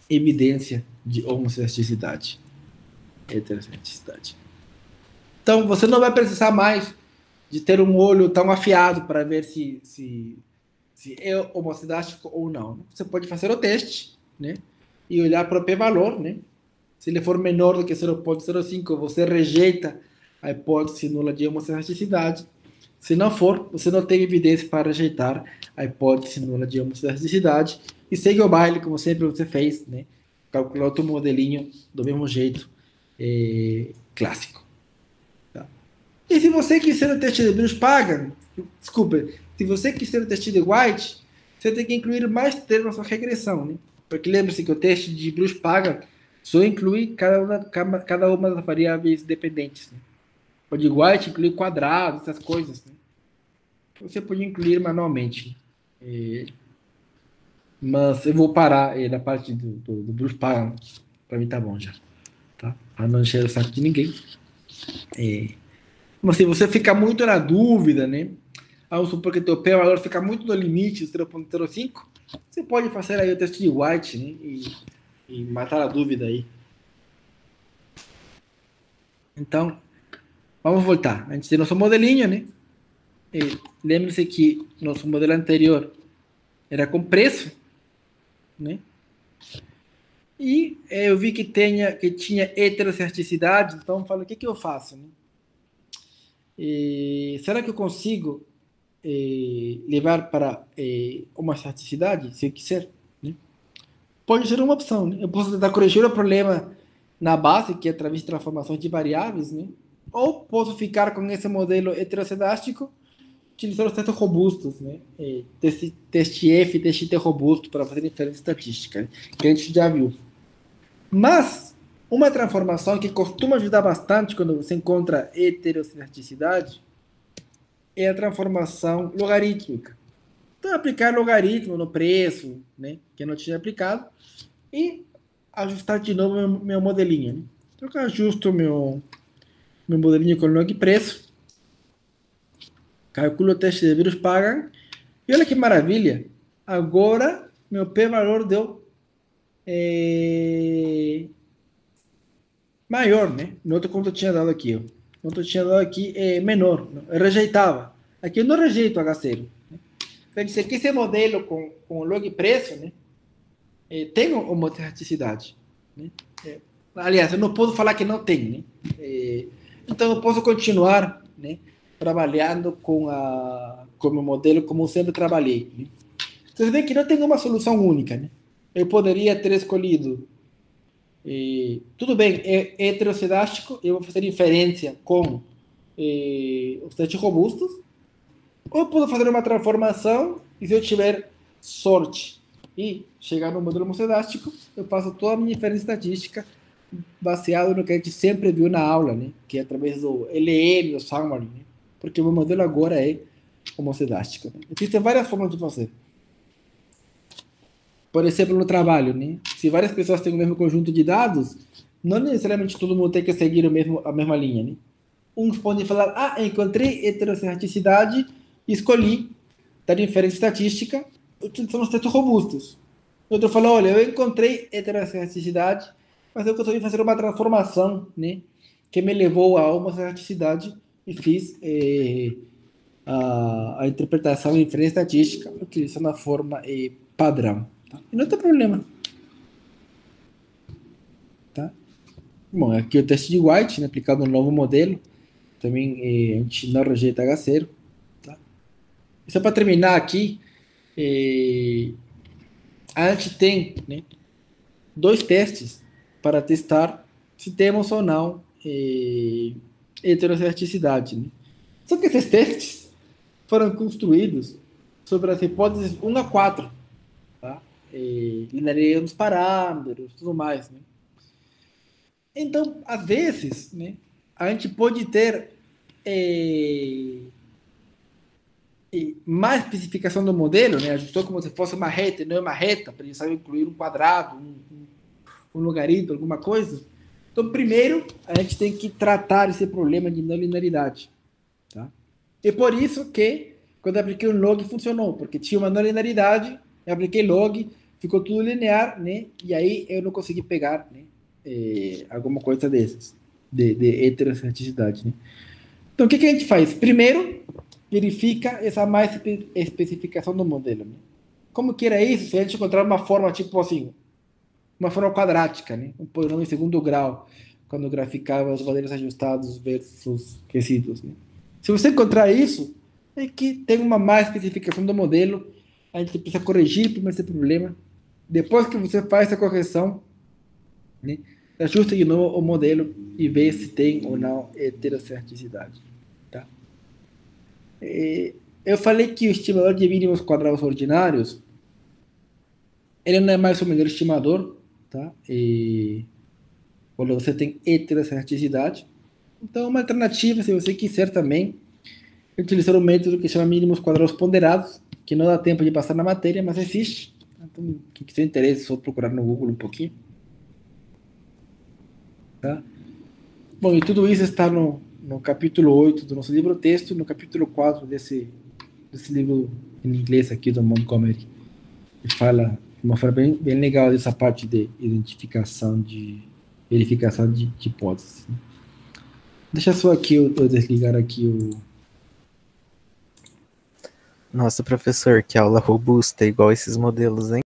Speaker 1: evidência de homocedicidade. Heterocedicidade. Então, você não vai precisar mais de ter um olho tão afiado para ver se é homocedástico ou não. Você pode fazer o teste, né? E olhar para o p-valor, né? Se ele for menor do que 0,05, você rejeita a hipótese nula de homocedicidade. Se não for, você não tem evidência para rejeitar a hipótese nula de homocedicidade e segue o baile, como sempre você fez, né? Calcular outro modelinho do mesmo jeito, clássico. Tá? E se você quiser o teste de Bruce-Pagan, se você quiser o teste de White, você tem que incluir mais termos na sua regressão, né? Porque lembre-se que o teste de Bruce-Pagan só inclui cada uma das variáveis dependentes. Né? O de White inclui quadrados, essas coisas. Né? Você pode incluir manualmente. Mas eu vou parar na parte do Bruce-Pagan. Para mim tá bom já. Tá? Para não encher o saco de ninguém. Mas se você fica muito na dúvida, né? Vamos supor que teu p-valor fica muito no limite, 0,05, você pode fazer aí o teste de White, né? E matar a dúvida aí. Então, vamos voltar. A gente tem nosso modelinho, né? Lembre-se que nosso modelo anterior era com preço, né? E eu vi que tinha heterocerticidade, então eu falo, o que eu faço, né? Será que eu consigo levar para uma certicidade, se eu quiser? Né? Pode ser uma opção. Né? Eu posso tentar corrigir o problema na base, que é através de transformações de variáveis, né? Ou posso ficar com esse modelo heterocedástico, utilizar os testes robustos, né? Teste F, teste T robusto, para fazer inferência estatística, né? Que a gente já viu. Mas uma transformação que costuma ajudar bastante quando você encontra heterocerticidade é a transformação logarítmica. Então, aplicar logaritmo no preço, né, que eu não tinha aplicado, e ajustar de novo meu modelinho. Né? Então, eu ajusto meu modelinho com log preço, calculo o teste de Bruce-Pagan, e olha que maravilha, agora meu p-valor deu maior, né? No outro conto eu tinha dado aqui, ó. No outro eu tinha dado aqui menor. Eu rejeitava. Aqui eu não rejeito o H0. Né? Quer dizer que esse modelo com log preço, né? Tem uma erraticidade. Né? Aliás, eu não posso falar que não tem, né? Então eu posso continuar, né? Trabalhando com o meu modelo como eu sempre trabalhei. Né? Vocês veem que não tem uma solução única, né? Eu poderia ter escolhido tudo bem, é heterocedástico, eu vou fazer inferência com os testes robustos, ou eu posso fazer uma transformação e se eu tiver sorte e chegar no modelo homocedástico, eu faço toda a minha inferência estatística baseado no que a gente sempre viu na aula, né? Que é através do LM, do summary, né? Porque o meu modelo agora é homocedástico. Né? Existem várias formas de fazer. Por exemplo, no trabalho, né? Se várias pessoas têm o mesmo conjunto de dados, não necessariamente todo mundo tem que seguir a mesma linha, né? Uns podem falar, encontrei heterocedasticidade e escolhi dar inferência estatística utilizando os testes robustos. Outro fala, olha, eu encontrei heterocedasticidade, mas eu consegui fazer uma transformação, né? Que me levou a homocedasticidade e fiz a interpretação em inferência estatística utilizando a forma padrão. Tá? E não tem problema. Tá? Bom, aqui o teste de White, né, aplicado no novo modelo. Também a gente não rejeita H0. Tá? E só para terminar aqui, a gente tem, né, 2 testes para testar se temos ou não heterocedasticidade. Né? Só que esses testes foram construídos sobre as hipóteses 1 a 4. Tá? Linearia nos parâmetros, tudo mais. Né? Então, às vezes, né, a gente pode ter mais especificação do modelo, né? Ajustou como se fosse uma reta, não é uma reta, precisava incluir um quadrado, um logaritmo, alguma coisa. Então, primeiro, a gente tem que tratar esse problema de não linearidade. Tá? E por isso que, quando eu apliquei o log, funcionou, porque tinha uma não linearidade, eu apliquei log, ficou tudo linear, né? E aí eu não consegui pegar, né, alguma coisa dessas, de heterocedasticidade. Né? Então, o que a gente faz? Primeiro, verifica essa mais especificação do modelo. Né? Como que era isso? Se a gente encontrar uma forma, tipo assim, uma forma quadrática, né? Um polinômio em segundo grau, quando graficava os modelos ajustados versus resíduos. Né? Se você encontrar isso, é que tem uma má especificação do modelo, a gente precisa corrigir primeiro esse problema. Depois que você faz essa correção, né, ajusta de novo o modelo e vê se tem ou não heterocedasticidade. Tá? Eu falei que o estimador de mínimos quadrados ordinários ele não é mais o melhor estimador, tá? Quando você tem heterocedasticidade. Então, uma alternativa, se você quiser também, é utilizar um método que chama mínimos quadrados ponderados, que não dá tempo de passar na matéria, mas existe. Então, quem quiser interesse, é só procurar no Google um pouquinho. Tá? Bom, e tudo isso está no capítulo 8 do nosso livro texto, no capítulo 4 desse livro em inglês aqui do Montgomery, que fala de uma forma bem legal dessa parte de identificação, de verificação de hipóteses. Né? Deixa só aqui eu desligar aqui o...
Speaker 3: Nossa, professor, que aula robusta, igual esses modelos, hein?